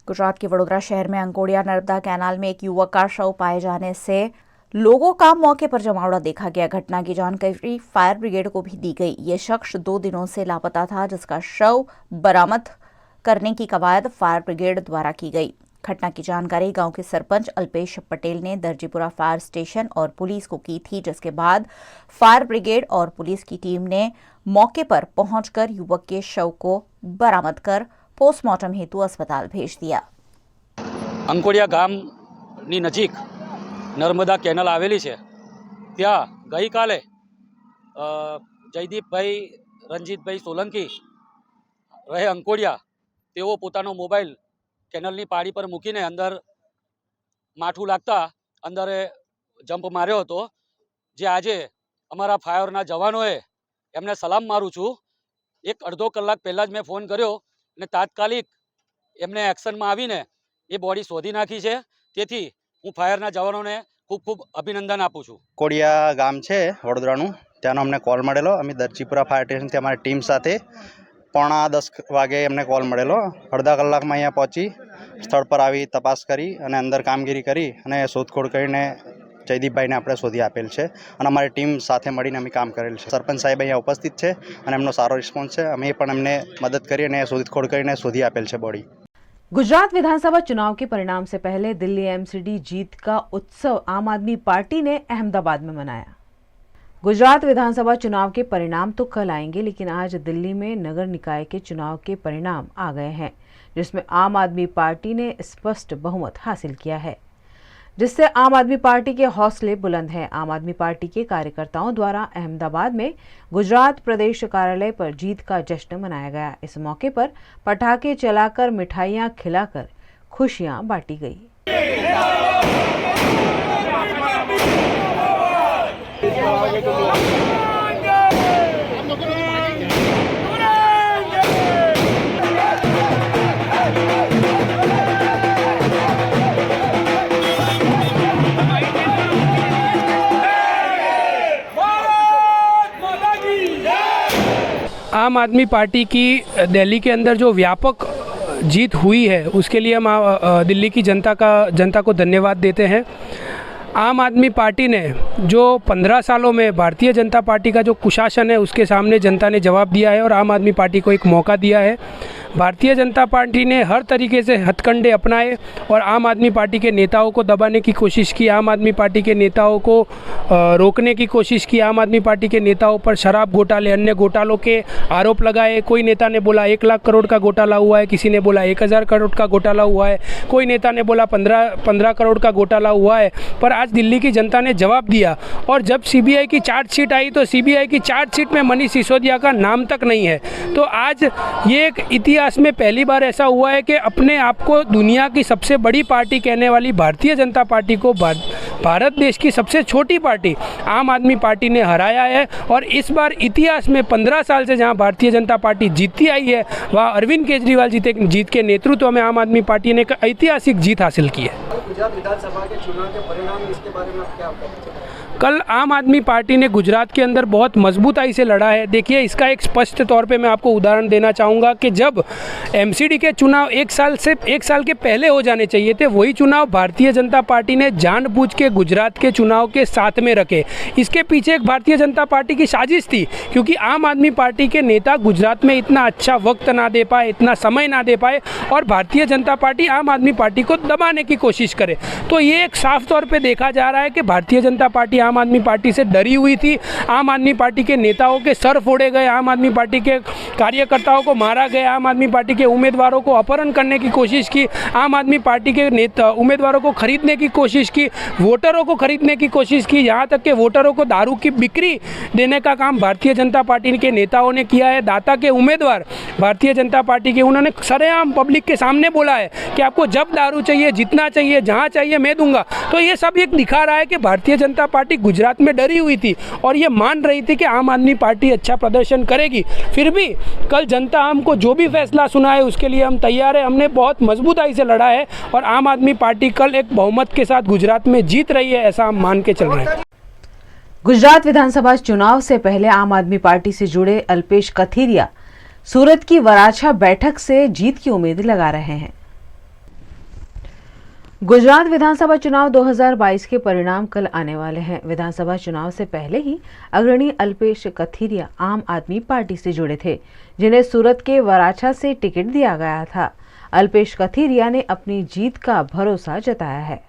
गुजरात के वडोदरा शहर में अंकोडिया नर्मदा कैनाल में एक युवक का शव पाए जाने से लोगों का मौके पर जमावड़ा देखा गया। घटना की जानकारी फायर ब्रिगेड को भी दी गई। ये शख्स 2 दिनों से लापता था, जिसका शव बरामद करने की कवायद फायर ब्रिगेड द्वारा की गई। घटना की जानकारी गांव के सरपंच अल्पेश पटेल ने दर्जीपुरा फायर स्टेशन और पुलिस को की थी, जिसके बाद फायर ब्रिगेड और पुलिस की टीम ने मौके पर पहुंचकर युवक के शव को बरामद कर पोस्टमार्टम हेतु अस्पताल भेज दिया। अंकोडिया गामनी नजीक नर्मदा केनल आवेली है, त्या गई काले जयदीपभाई रंजीतभाई सोलंकी रहे अंकोडिया, तेओ पोतानो मोबाइल केनलनी पाड़ी पर मूकीने अंदर माठू लागता अंदरे जंप मार्यो हतो। जे आजे अमारा फायरना जवानोए एमने सलाम मारूं छूं। एक अर्धो कलाक पहला ज मैं फोन कर्यो अने तात्कालिक एमने एक्शन में आवीने ए बॉडी शोधी नाखी छे। तेथी हूँ फायरना जवानोने खूब खूब अभिनंदन आपूँ छूं। कोडिया गाम छे वडोदरानुं, त्यानो अमने कॉल मळेलो। अमे दर्जीपुरा फायर स्टेशनथी अमारी टीम साथे 9:45 वागे एमने कॉल मळेलो। अर्धा कलाकमां अहींया पहोंची स्थळ पर आवी तपास करी अने अंदर कामगीरी करी अने शोधखोळ करीने જયદીપભાઈને આપણે શોધી આપેલ છે અને અમારી ટીમ સાથે મળીને અમે કામ કરેલ છે. સરપંચ સાહેબ અહીંયા ઉપસ્થિત છે અને એમનો સારો રિસ્પોન્સ છે. અમે પણ એમને મદદ કરી અને શોધખોળ કરીને શોધી આપેલ છે બોડી. गुजरात विधानसभा चुनाव के परिणाम से पहले दिल्ली एमसीडी जीत का उत्सव आम आदमी पार्टी ने अहमदाबाद में मनाया. गुजरात विधानसभा चुनाव के परिणाम तो कल आएंगे, लेकिन आज दिल्ली में नगर निकाय के चुनाव के परिणाम आ गए हैं, जिसमें आम आदमी पार्टी ने स्पष्ट बहुमत हासिल किया है, जिससे आम आदमी पार्टी के हौसले बुलंद हैं. आम आदमी पार्टी के कार्यकर्ताओं द्वारा अहमदाबाद में गुजरात प्रदेश कार्यालय पर जीत का जश्न मनाया गया. इस मौके पर पटाखे चलाकर, मिठाइयां खिलाकर खुशियां बांटी गई. आम आदमी पार्टी की दिल्ली के अंदर जो व्यापक जीत हुई है उसके लिए हम दिल्ली की जनता को धन्यवाद देते हैं. आम आदमी पार्टी ने जो 15 सालों में भारतीय जनता पार्टी का जो कुशासन है उसके सामने जनता ने जवाब दिया है और आम आदमी पार्टी को एक मौका दिया है. भारतीय जनता पार्टी ने हर तरीके से हथकंडे अपनाए और आम आदमी पार्टी के नेताओं को दबाने की कोशिश की, आम आदमी पार्टी के नेताओं को रोकने की कोशिश की, आम आदमी पार्टी के नेताओं पर शराब घोटाले, अन्य घोटालों के आरोप लगाए. कोई नेता ने बोला 1 लाख करोड़ का घोटाला हुआ है, किसी ने बोला 1000 करोड़ का घोटाला हुआ है, कोई नेता ने बोला 15 करोड़ का घोटाला हुआ है. पर आज दिल्ली की जनता ने जवाब दिया और जब सीबीआई की चार्जशीट आई तो सीबीआई की चार्जशीट में मनीष सिसोदिया का नाम तक नहीं है. तो आज ये एक इतिहास में पहली बार ऐसा हुआ है कि अपने आप को दुनिया की सबसे बड़ी पार्टी कहने वाली भारतीय जनता पार्टी को भारत देश की सबसे छोटी पार्टी आम आदमी पार्टी ने हराया है. और इस बार इतिहास में 15 साल से जहां भारतीय जनता पार्टी जीतती आई है वहाँ अरविंद केजरीवाल जीत के नेतृत्व में आम आदमी पार्टी ने एक ऐतिहासिक जीत हासिल की है. गुजरात विधानसभा के चुनाव के परिणाम, इसके बारे में आप क्या कहते हैं? कल आम आदमी पार्टी ने गुजरात के अंदर बहुत मजबूताई से लड़ा है. देखिए, इसका एक स्पष्ट तौर पे मैं आपको उदाहरण देना चाहूँगा कि जब एमसीडी के चुनाव एक साल के पहले हो जाने चाहिए थे, वही चुनाव भारतीय जनता पार्टी ने जानबूझ के गुजरात के चुनाव के साथ में रखे. इसके पीछे एक भारतीय जनता पार्टी की साजिश थी, क्योंकि आम आदमी पार्टी के नेता गुजरात में इतना अच्छा वक्त ना दे पाए, इतना समय ना दे पाए और भारतीय जनता पार्टी आम आदमी पार्टी को दबाने की कोशिश करे. तो ये एक साफ तौर पर देखा जा रहा है कि भारतीय जनता पार्टी आम आदमी पार्टी से डरी हुई थी. आम आदमी पार्टी के नेताओं के सर फोड़े गए, आम आदमी पार्टी के कार्यकर्ताओं को मारा गया, आम आदमी पार्टी के उम्मीदवारों को अपहरण करने की कोशिश की, आम आदमी पार्टी के नेता उम्मीदवारों को खरीदने की कोशिश की, वोटरों को खरीदने की कोशिश की, यहाँ तक कि वोटरों को दारू की बिक्री देने का काम भारतीय जनता पार्टी के नेताओं ने किया है. दाता के उम्मीदवार भारतीय जनता पार्टी के, उन्होंने सरेआम पब्लिक के सामने बोला है कि आपको जब दारू चाहिए, जितना चाहिए, जहाँ चाहिए मैं दूंगा. तो ये सब एक दिखा रहा है कि भारतीय जनता पार्टी गुजरात में डरी हुई थी और ये मान रही थी कि आम आदमी पार्टी अच्छा प्रदर्शन करेगी. फिर भी कल जनता हमको जो भी फैसला सुना है उसके लिए हम तैयार है. हमने बहुत मजबूताई से लड़ा है और आम आदमी पार्टी कल एक बहुमत के साथ गुजरात में जीत रही है, ऐसा हम मान के चल रहे हैं. गुजरात विधानसभा चुनाव से पहले आम आदमी पार्टी से जुड़े अल्पेश कथीरिया सूरत की वराछा बैठक से जीत की उम्मीद लगा रहे हैं. गुजरात विधानसभा चुनाव 2022 के परिणाम कल आने वाले हैं. विधानसभा चुनाव से पहले ही अग्रणी अल्पेश कथीरिया आम आदमी पार्टी से जुड़े थे, जिन्हें सूरत के वराछा से टिकट दिया गया था. अल्पेश कथीरिया ने अपनी जीत का भरोसा जताया है.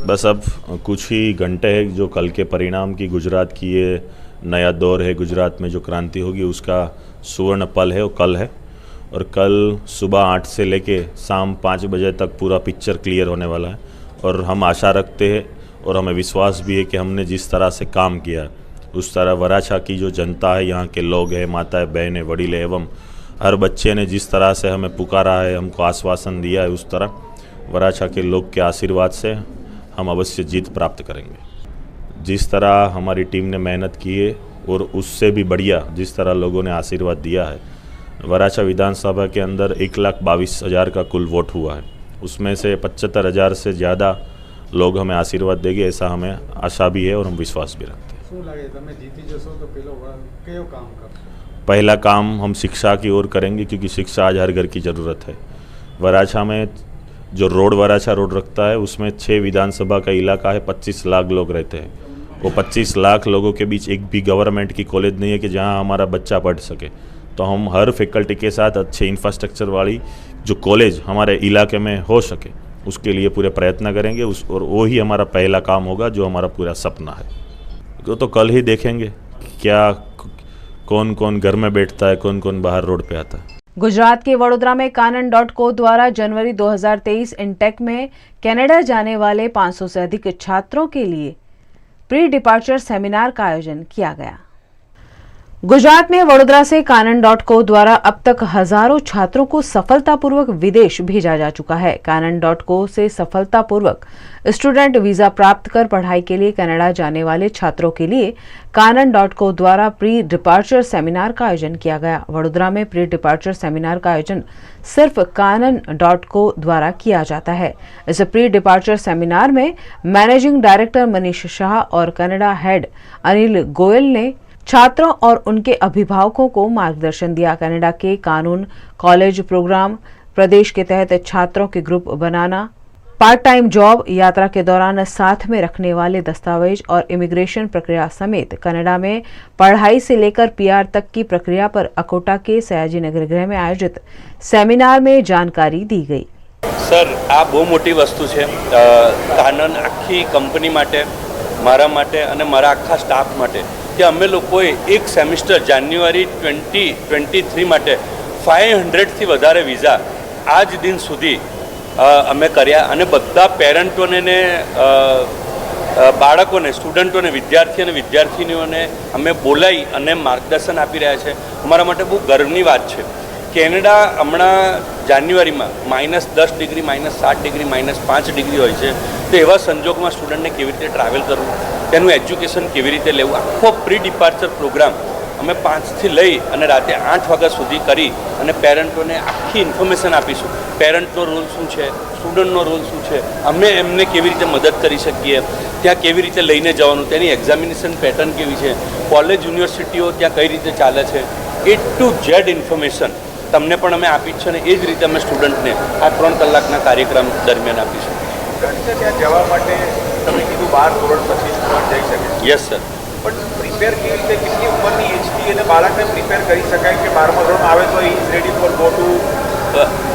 बस अब कुछ ही घंटे हैं जो कल के परिणाम की गुजरात की ये नया दौर है, गुजरात में जो क्रांति होगी उसका सुवर्ण पल है वो कल है. और कल सुबह 8 से लेके शाम 5 बजे तक पूरा पिक्चर क्लियर होने वाला है. और हम आशा रखते हैं और हमें विश्वास भी है कि हमने जिस तरह से काम किया उस तरह वराछा की जो जनता है, यहाँ के लोग हैं, माताएं, बहनें, वडील एवं हर बच्चे ने जिस तरह से हमें पुकारा है, हमको आश्वासन दिया है, उस तरह वराछा के लोग के आशीर्वाद से हम अवश्य जीत प्राप्त करेंगे. जिस तरह हमारी टीम ने मेहनत की है और उससे भी बढ़िया जिस तरह लोगों ने आशीर्वाद दिया है, वराछा विधानसभा के अंदर 1,22,000 का कुल वोट हुआ है. उसमें से 75,000 से ज़्यादा लोग हमें आशीर्वाद देंगे, ऐसा हमें आशा भी है और हम विश्वास भी रखते हैं. पहला काम हम शिक्षा की ओर करेंगे, क्योंकि शिक्षा आज हर घर की ज़रूरत है. वराछा में जो रोड वराछा रोड रखता है उसमें 6 विधानसभा का इलाका है, 25 लाख लोग रहते हैं। वो 25 लाख लोगों के बीच एक भी गवर्नमेंट की कॉलेज नहीं है कि जहाँ हमारा बच्चा पढ़ सके। तो हम हर फैकल्टी के साथ अच्छे इंफ्रास्ट्रक्चर वाली जो कॉलेज हमारे इलाके में हो सके उसके लिए पूरे प्रयत्न करेंगे और वो ही हमारा पहला काम होगा, जो हमारा पूरा सपना है। तो कल ही देखेंगे क्या कौन कौन घर में बैठता है, कौन कौन बाहर रोड पे आता है। गुजरात के वडोदरा में कानन.को द्वारा जनवरी 2023 इनटेक में कनाडा जाने वाले 500 से अधिक छात्रों के लिए प्री डिपार्चर सेमिनार का आयोजन किया गया। गुजरात में वडोदरा से कानन.को द्वारा अब तक हजारों छात्रों को सफलतापूर्वक विदेश भेजा जा चुका है। कानन.को से सफलतापूर्वक स्टूडेंट वीजा प्राप्त कर पढ़ाई के लिए कनाडा जाने वाले छात्रों के लिए कानन.को द्वारा प्री डिपार्चर सेमिनार का आयोजन किया गया। वडोदरा में प्री डिपार्चर सेमिनार का आयोजन सिर्फ कानन.को द्वारा किया जाता है। इस प्री डिपार्चर सेमिनार में मैनेजिंग डायरेक्टर मनीष शाह और कनाडा हेड अनिल गोयल ने छात्रों और उनके अभिभावकों को मार्गदर्शन दिया। कनाडा के कानून कॉलेज प्रोग्राम, प्रदेश के तहत छात्रों के ग्रुप बनाना, पार्ट टाइम जॉब, यात्रा के दौरान साथ में रखने वाले दस्तावेज और इमिग्रेशन प्रक्रिया समेत कनाडा में पढ़ाई से लेकर पीआर तक की प्रक्रिया पर अकोटा के सयाजी नगर गृह में आयोजित सेमिनार में जानकारी दी गई। सर, आ बहु मोटी वस्तु है। कानन आखी कंपनी माटे, मारा माटे अने मारा आखा स्टाफ माटे कि अमे लोकोए एक सेमिस्टर जान्युआरी 2023 माटे 500 थी वधारे वीज़ा आज दिन सुधी अमे कर्या अने बधा पेरेंटोने ने बाळकोने, स्टूडेंटोने, विद्यार्थी अने विद्यार्थिनीओने अमे बोलाई अने मार्गदर्शन आपी रह्या छे। अमारा माटे बहु गर्वनी वात छे। केनेडा हमणां जान्युआरीमां -10 डिग्री, -7 डिग्री, -5 डिग्री होय छे। तो एवा संजोगमां स्टूडेंटने केवी रीते ट्रावेल करवुं, तेनुं एज्युकेशन केवी रीते लेवुं, आखो प्री डिपार्चर प्रोग्राम अमे 5 થી લઈ અને રાતે 8 વાગ્યા સુધી કરી અને પેરેન્ટોને આખી ઇન્ફોર્મેશન આપીશું। પેરેન્ટનો રોલ શું છે, સ્ટુડન્ટનો રોલ શું છે, અમે એમને કેવી રીતે મદદ કરી શકીએ, ત્યાં કેવી રીતે લઈને જવાનું, તેની એક્ઝામિનેશન પેટર્ન કેવી છે, કોલેજ યુનિવર્સિટીઓ ત્યાં કઈ રીતે ચાલે છે, A to Z ઇન્ફોર્મેશન તમને પણ અમે આપી છે અને એ જ રીતે અમે સ્ટુડન્ટને આ 3 કલાકના કાર્યક્રમ દરમિયાન આપીશું। ત્યાં જવા માટે તમે કીધું 12 ધોરણ પછી સ્ટુડન્ટ જઈ શકે? Yes sir. પણ પ્રિપેર કેવી રીતે, કેટલી ઉંમરની એજથી અને બાળકને પ્રિપેર કરી શકાય કે 12મા ધોરણ આવે તો is ready for go to?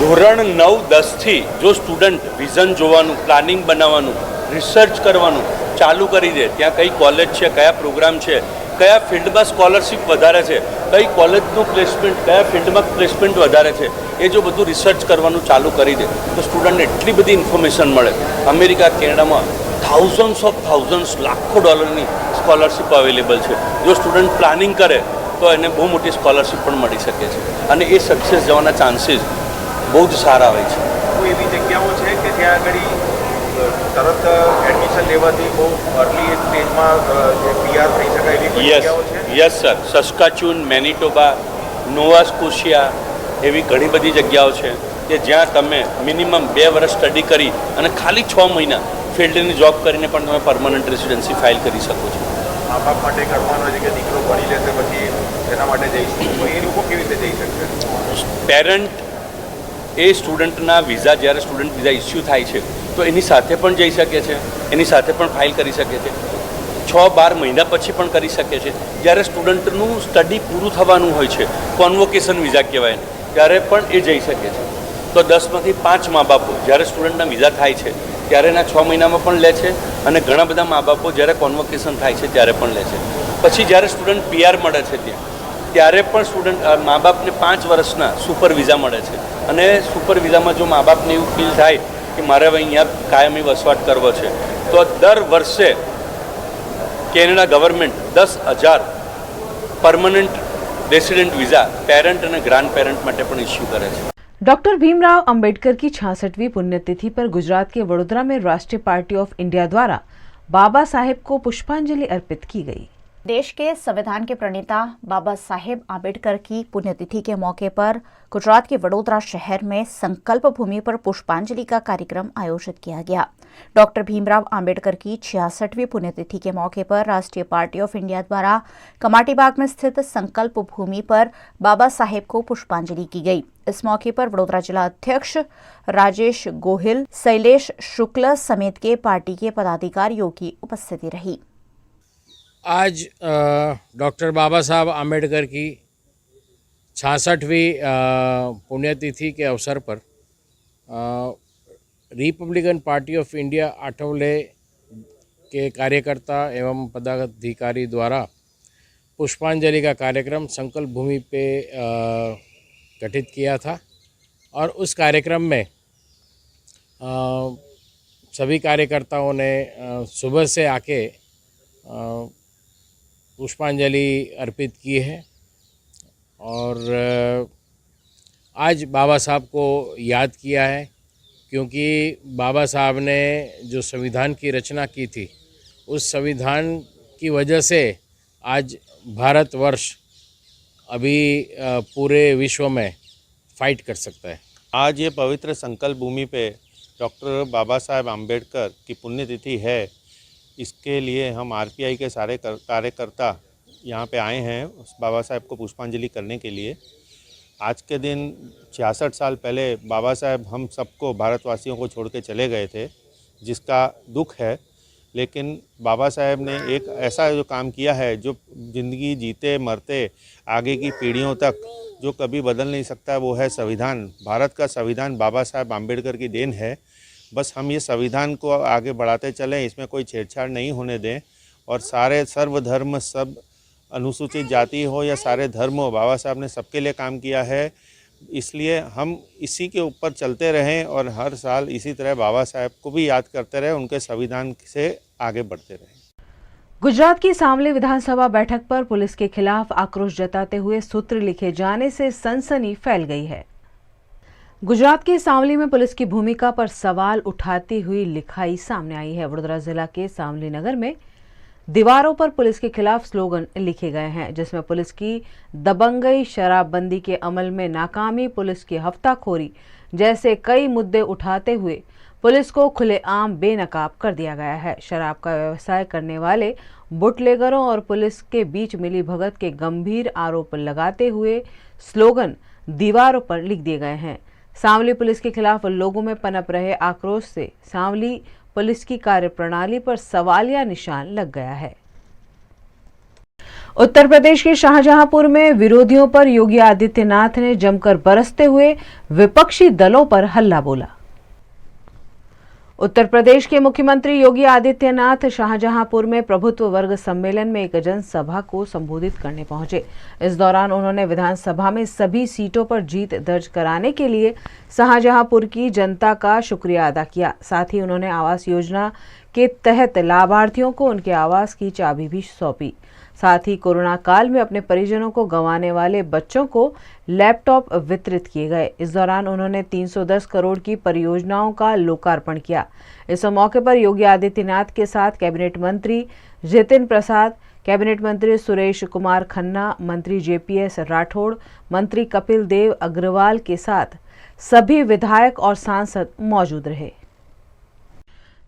ધોરણ 9-10 થી જો સ્ટુડન્ટ વિઝન જોવાનું, પ્લાનિંગ બનાવવાનું, રિસર્ચ કરવાનું ચાલુ કરી દે, ત્યાં કઈ કોલેજ છે, કયા પ્રોગ્રામ છે, કયા ફિલ્ડમાં સ્કોલરશિપ વધારે છે, કઈ કોલેજનું પ્લેસમેન્ટ, કયા ફિલ્ડમાં પ્લેસમેન્ટ વધારે છે, એ જો બધું રિસર્ચ કરવાનું ચાલુ કરી દે તો સ્ટુડન્ટને એટલી બધી ઇન્ફોર્મેશન મળે। અમેરિકા, કેનેડામાં થાઉઝન્ડ્સ લાખો ડોલરની સ્કોલરશિપ અવેલેબલ છે। જો સ્ટુડન્ટ પ્લાનિંગ કરે તો એને બહુ મોટી સ્કોલરશિપ પણ મળી શકે છે અને એ સક્સેસ જવાના ચાન્સીસ બહુ જ સારા હોય છે। કોઈ એવી જગ્યાઓ છે કે જ્યાં આગળ તરત એડમિશન લેવાથી બહુ અર્લી સ્ટેજમાં પીઆર થઈ શકાય એવી કોઈ જગ્યાઓ છે? Yes sir. Saskatchewan, Manitoba, Nova Scotia એવી ઘણી બધી જગ્યાઓ છે કે જ્યાં તમે મિનિમમ 2 વર્ષ સ્ટડી કરી અને ખાલી 6 મહિના ફિલ્ડની જોબ કરીને પણ તમે પરમનન્ટ રેસિડેન્સી ફાઇલ કરી શકો છો। મા બાપ માટે કરવાનો છે કે દીકરો ભણી લેશે પછી એના માટે જઈશું, તો એ લોકો કેવી રીતે જઈ શકશે? પેરેન્ટ એ સ્ટુડન્ટના વિઝા, જ્યારે સ્ટુડન્ટ વિઝા ઇસ્યુ થાય છે તો એની સાથે પણ જઈ શકે છે, એની સાથે પણ ફાઇલ કરી શકે છે, 6-12 મહિના પછી પણ કરી શકે છે। જ્યારે સ્ટુડન્ટનું સ્ટડી પૂરું થવાનું હોય છે, કોન્વોકેશન વિઝા કહેવાય, ત્યારે પણ એ જઈ શકે છે। તો 10માંથી 5 મા બાપો જ્યારે સ્ટુડન્ટના વિઝા થાય છે ત્યારે એના 6 મહિનામાં પણ લે છે અને ઘણા બધા મા બાપો જ્યારે કોન્વોકેશન થાય છે ત્યારે પણ લે છે। પછી જ્યારે સ્ટુડન્ટ પીઆર મળે છે ત્યારે પણ સ્ટુડન્ટ મા બાપને 5 વર્ષના સુપર વિઝા મળે છે અને સુપર વિઝામાં જો મા બાપને એવું ફીલ થાય કે મારે હવે અહીંયા કાયમી વસવાટ કરવો છે તો દર વર્ષે Canada government 10,000 permanent resident visa parent અને ગ્રાન્ડ પેરેન્ટ માટે પણ ઇસ્યુ કરે છે। डॉक्टर भीमराव अंबेडकर की 66वीं पुण्यतिथि पर गुजरात के वडोदरा में राष्ट्रीय पार्टी ऑफ इंडिया द्वारा बाबा साहेब को पुष्पांजलि अर्पित की गई। देश के संविधान के प्रणेता बाबा साहेब आम्बेडकर की पुण्यतिथि के मौके पर गुजरात के वडोदरा शहर में संकल्प भूमि पर पुष्पांजलि का कार्यक्रम आयोजित किया गया। डॉक्टर भीमराव आम्बेडकर की 66वीं पुण्यतिथि के मौके पर राष्ट्रीय पार्टी ऑफ इंडिया द्वारा कमाटीबाग में स्थित संकल्प भूमि पर बाबा साहेब को पुष्पांजलि की गई। इस मौके पर वडोदरा जिला अध्यक्ष राजेश गोहिल, शैलेश शुक्ल समेत के पार्टी के पदाधिकारियों की उपस्थिति रही। आज डॉक्टर बाबा साहब आम्बेडकर की 66वीं पुण्यतिथि के अवसर पर Republican party of India Athawale के कार्यकर्ता एवं पदाधिकारी द्वारा पुष्पांजलि का कार्यक्रम संकल्प भूमि पे गठित किया था और उस कार्यक्रम में सभी कार्यकर्ताओं ने सुबह से आके पुष्पांजलि अर्पित की है और आज बाबा साहब को याद किया है, क्योंकि बाबा साहब ने जो संविधान की रचना की थी उस संविधान की वजह से आज भारतवर्ष अभी पूरे विश्व में फाइट कर सकता है। आज ये पवित्र संकल्प भूमि पे डॉक्टर बाबा साहेब आम्बेडकर की पुण्यतिथि है। इसके लिए हम आरपीआई के सारे कार्यकर्ता यहाँ पे आए हैं उस बाबा साहेब को पुष्पांजलि करने के लिए। आज के दिन 66 साल पहले बाबा साहेब हम सबको भारतवासियों को छोड़ के चले गए थे, जिसका दुख है। लेकिन बाबा साहेब ने एक ऐसा जो काम किया है जो ज़िंदगी जीते मरते आगे की पीढ़ियों तक जो कभी बदल नहीं सकता, वो है संविधान। भारत का संविधान बाबा साहेब आम्बेडकर की देन है। बस हम ये संविधान को आगे बढ़ाते चलें, इसमें कोई छेड़छाड़ नहीं होने दें और सारे सर्वधर्म, सब अनुसूचित जाति हो या सारे धर्म हो, बाबा साहब ने सबके लिए काम किया है। इसलिए हम इसी के ऊपर चलते रहें और हर साल इसी तरह बाबा साहब को भी याद करते रहें, उनके संविधान से आगे बढ़ते रहें। गुजरात की सांवली विधानसभा बैठक पर पुलिस के खिलाफ आक्रोश जताते हुए सूत्र लिखे जाने से सनसनी फैल गई है। गुजरात के सांवली में पुलिस की भूमिका पर सवाल उठाती हुई लिखाई सामने आई है। वडोदरा जिला के सांवली नगर में दीवारों पर पुलिस के खिलाफ स्लोगन लिखे गए हैं, जिसमें पुलिस की दबंगई, शराबबंदी के अमल में नाकामी, पुलिस की हफ्ताखोरी जैसे कई मुद्दे उठाते हुए पुलिस को खुलेआम बेनकाब कर दिया गया है। शराब का व्यवसाय करने वाले बुटलेगरों और पुलिस के बीच मिली भगत के गंभीर आरोप लगाते हुए स्लोगन दीवारों पर लिख दिए गए हैं। सांवली पुलिस के खिलाफ लोगों में पनप रहे आक्रोश से सांवली पुलिस की कार्यप्रणाली पर सवालिया निशान लग गया है। उत्तर प्रदेश के शाहजहांपुर में विरोधियों पर योगी आदित्यनाथ ने जमकर बरसते हुए विपक्षी दलों पर हल्ला बोला। उत्तर प्रदेश के मुख्यमंत्री योगी आदित्यनाथ शाहजहांपुर में प्रभुत्व वर्ग सम्मेलन में एक जनसभा को संबोधित करने पहुंचे। इस दौरान उन्होंने विधानसभा में सभी सीटों पर जीत दर्ज कराने के लिए शाहजहांपुर की जनता का शुक्रिया अदा किया। साथ ही उन्होंने आवास योजना के तहत लाभार्थियों को उनके आवास की चाबी भी सौंपी। साथ ही कोरोना काल में अपने परिजनों को गंवाने वाले बच्चों को लैपटॉप वितरित किए गए। इस दौरान उन्होंने 310 करोड़ की परियोजनाओं का लोकार्पण किया। इस मौके पर योगी आदित्यनाथ के साथ कैबिनेट मंत्री जितिन प्रसाद, कैबिनेट मंत्री सुरेश कुमार खन्ना, मंत्री जेपीएस राठौड़, मंत्री कपिल देव अग्रवाल के साथ सभी विधायक और सांसद मौजूद रहे।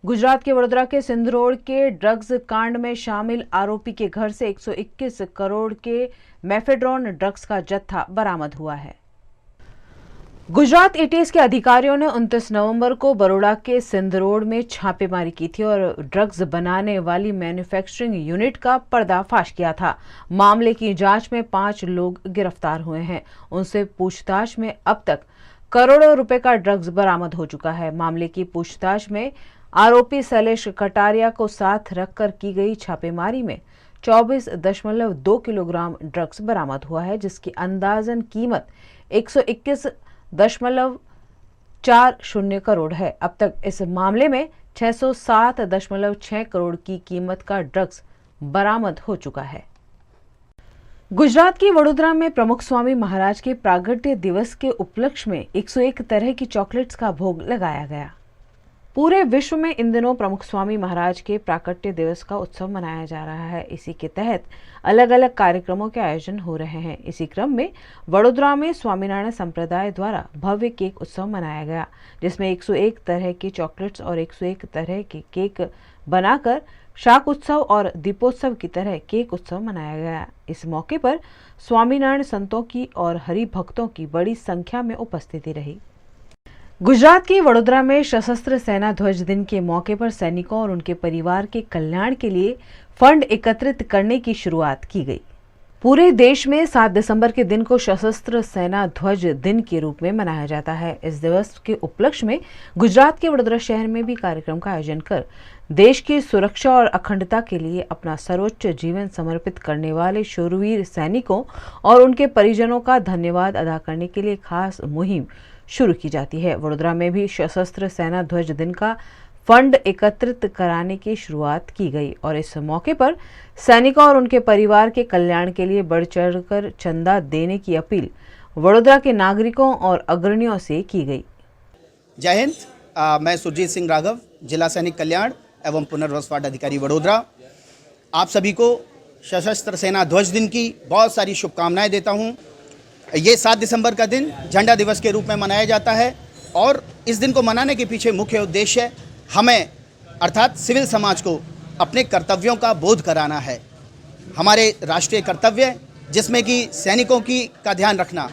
गुजरात के वडोदरा के सिंधरोड के ड्रग्स कांड में शामिल आरोपी के घर से 121 करोड़ के मेफेड्रोन ड्रग्स का जत्था बरामद हुआ है। गुजरात एटीएस के अधिकारियों ने 29 नवंबर को बड़ौदा के सिंधरोड में छापेमारी की थी और ड्रग्स बनाने वाली मैन्युफैक्चरिंग यूनिट का पर्दाफाश किया था। मामले की जांच में 5 लोग गिरफ्तार हुए हैं। उनसे पूछताछ में अब तक करोड़ों रुपए का ड्रग्स बरामद हो चुका है। मामले की पूछताछ में आरोपी शैलेश कटारिया को साथ रखकर की गई छापेमारी में 24.2 किलोग्राम ड्रग्स बरामद हुआ है, जिसकी अंदाजन कीमत 121.40 करोड़ है। अब तक इस मामले में 607.6 करोड़ की कीमत का ड्रग्स बरामद हो चुका है। गुजरात की वडोदरा में प्रमुख स्वामी महाराज के प्रागट्य दिवस के उपलक्ष्य में 101 तरह की चॉकलेट्स का भोग लगाया गया। पूरे विश्व में इन दिनों प्रमुख स्वामी महाराज के प्राकट्य दिवस का उत्सव मनाया जा रहा है। इसी के तहत अलग अलग कार्यक्रमों के आयोजन हो रहे हैं। इसी क्रम में वडोदरा में स्वामीनारायण संप्रदाय द्वारा भव्य केक उत्सव मनाया गया, जिसमें 101 तरह के चॉकलेट्स और 101 तरह के केक बनाकर शाक उत्सव और दीपोत्सव की तरह केक उत्सव मनाया गया। इस मौके पर स्वामीनारायण संतों की और हरि भक्तों की बड़ी संख्या में उपस्थिति रही। गुजरात के वडोदरा में सशस्त्र सेना ध्वज दिन के मौके पर सैनिकों और उनके परिवार के कल्याण के लिए फंड एकत्रित करने की शुरुआत की गई। पूरे देश में 7 दिसंबर के दिन को सशस्त्र सेना ध्वज दिन के रूप में मनाया जाता है। इस दिवस के उपलक्ष्य में गुजरात के वडोदरा शहर में भी कार्यक्रम का आयोजन कर देश की सुरक्षा और अखंडता के लिए अपना सर्वोच्च जीवन समर्पित करने वाले शूरवीर सैनिकों और उनके परिजनों का धन्यवाद अदा करने के लिए खास मुहिम शुरू की जाती है। वडोदरा में भी सशस्त्र सेना ध्वज दिन का फंड एकत्रित कराने की शुरुआत की गई और इस मौके पर सैनिकों और उनके परिवार के कल्याण के लिए बढ़ चढ़कर चंदा देने की अपील वडोदरा के नागरिकों और अग्रणियों से की गई। जय हिंद। मैं सुरजीत सिंह राघव, जिला सैनिक कल्याण एवं पुनर्वास वार्ड अधिकारी वडोदरा, आप सभी को सशस्त्र सेना ध्वज दिन की बहुत सारी शुभकामनाएं देता हूं। ये 7 दिसंबर का दिन झंडा दिवस के रूप में मनाया जाता है और इस दिन को मनाने के पीछे मुख्य उद्देश्य हमें अर्थात सिविल समाज को अपने कर्तव्यों का बोध कराना है। हमारे राष्ट्रीय कर्तव्य जिसमें कि सैनिकों का ध्यान रखना,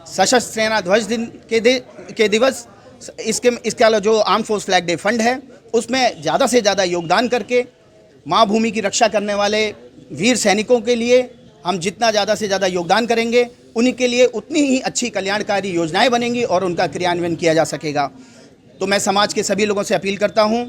सशस्त्र सेना ध्वज दिन के दिवस, इसके अलावा जो arm force flag day fund है उसमें ज़्यादा से ज़्यादा योगदान करके माँ भूमि की रक्षा करने वाले वीर सैनिकों के लिए हम जितना ज़्यादा से ज़्यादा योगदान करेंगे उन्हीं के लिए उतनी ही अच्छी कल्याणकारी योजनाएं बनेंगी और उनका क्रियान्वयन किया जा सकेगा। तो मैं समाज के सभी लोगों से अपील करता हूं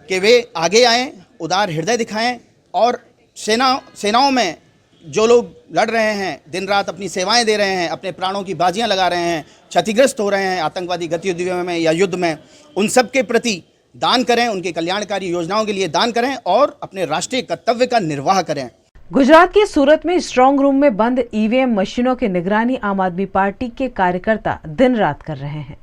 कि वे आगे आएं, उदार हृदय दिखाएं और सेनाओं में जो लोग लड़ रहे हैं, दिन रात अपनी सेवाएं दे रहे हैं, अपने प्राणों की बाजियां लगा रहे हैं, क्षतिग्रस्त हो रहे हैं आतंकवादी गतिविधियों में या युद्ध में, उन सब के प्रति दान करें, उनके कल्याणकारी योजनाओं के लिए दान करें और अपने राष्ट्रीय कर्तव्य का निर्वाह करें। गुजरात के सूरत में स्ट्रांग रूम में बंद ईवीएम मशीनों की निगरानी आम आदमी पार्टी के कार्यकर्ता दिन रात कर रहे हैं।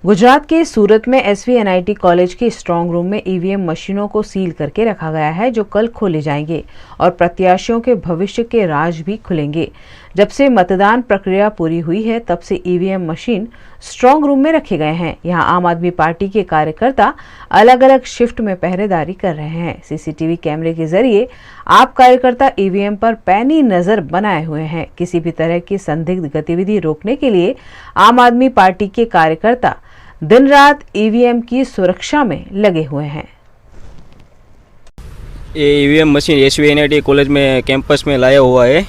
गुजरात के सूरत में SVNIT कॉलेज के स्ट्रांग रूम में ईवीएम मशीनों को सील करके रखा गया है, जो कल खोले जाएंगे और प्रत्याशियों के भविष्य के राज भी खुलेंगे। जब से मतदान प्रक्रिया पूरी हुई है तब से ईवीएम मशीन स्ट्रांग रूम में रखे गए हैं। यहां आम आदमी पार्टी के कार्यकर्ता अलग अलग शिफ्ट में पहरेदारी कर रहे हैं। CCTV कैमरे के जरिए आप कार्यकर्ता ईवीएम पर पैनी नजर बनाए हुए हैं। किसी भी तरह की संदिग्ध गतिविधि रोकने के लिए आम आदमी पार्टी के कार्यकर्ता दिन रात ईवीएम की सुरक्षा में लगे हुए हैं। ये ईवीएम मशीन SVNIT कॉलेज में कैंपस में लाया हुआ है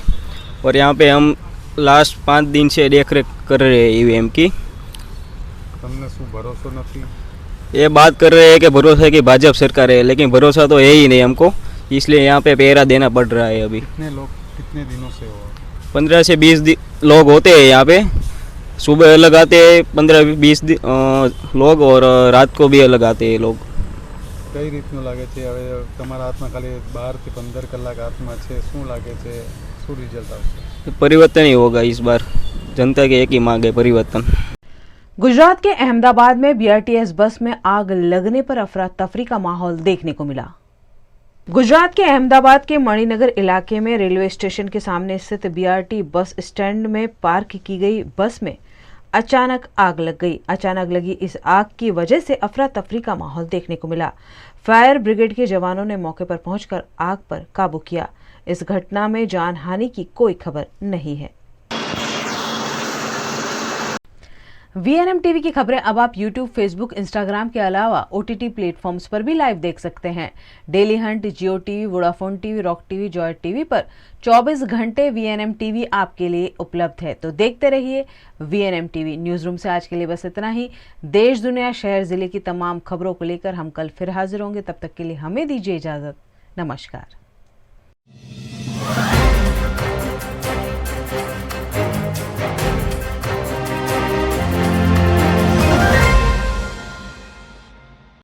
और यहाँ पे हम लास्ट 5 दिन से देख रेख कर रहे हैं ईवीएम की। તમને શું ભરોસો નથી? ये बात कर रहे हैं कि भरोसा है कि भाजपा सरकार है, लेकिन भरोसा तो है ही नहीं हमको, इसलिए यहाँ पे पहरा देना पड़ रहा है। अभी कितने दिनों से हो? 15 से 20 लोग होते हैं यहाँ पे। सुबह अलग आते हैं 15-20 लोग और रात को भी अलग आते हैं लोग। કઈ રીતનું લાગે છે? હવે તમારા હાથમાં ખાલી 12 થી 15 કલાક હાથમાં છે, શું લાગે છે, શું રિઝલ્ટ આવશે? परिवर्तन ही होगा इस बार, जनता की एक ही मांग है, परिवर्तन। गुजरात के अहमदाबाद में BRTS बस में आग लगने पर अफरा तफरी का माहौल देखने को मिला। गुजरात के अहमदाबाद के मणिनगर इलाके में रेलवे स्टेशन के सामने स्थित BRT बस स्टैंड में पार्क की गई बस में अचानक आग लग गई। अचानक लगी इस आग की वजह से अफरा तफरी का माहौल देखने को मिला। फायर ब्रिगेड के जवानों ने मौके पर पहुंचकर आग पर काबू किया। इस घटना में जान हानि की कोई खबर नहीं है। VNM टीवी की खबरें अब आप YouTube, Facebook, Instagram के अलावा OTT प्लेटफॉर्म्स पर भी लाइव देख सकते हैं। Dailyhunt, Jio TV, Vodafone TV, Rock TV, Joy TV पर 24 घंटे VNM टीवी आपके लिए उपलब्ध है। तो देखते रहिए VNM टीवी। न्यूज रूम से आज के लिए बस इतना ही। देश, दुनिया, शहर, जिले की तमाम खबरों को लेकर हम कल फिर हाजिर होंगे। तब तक के लिए हमें दीजिए इजाजत। नमस्कार।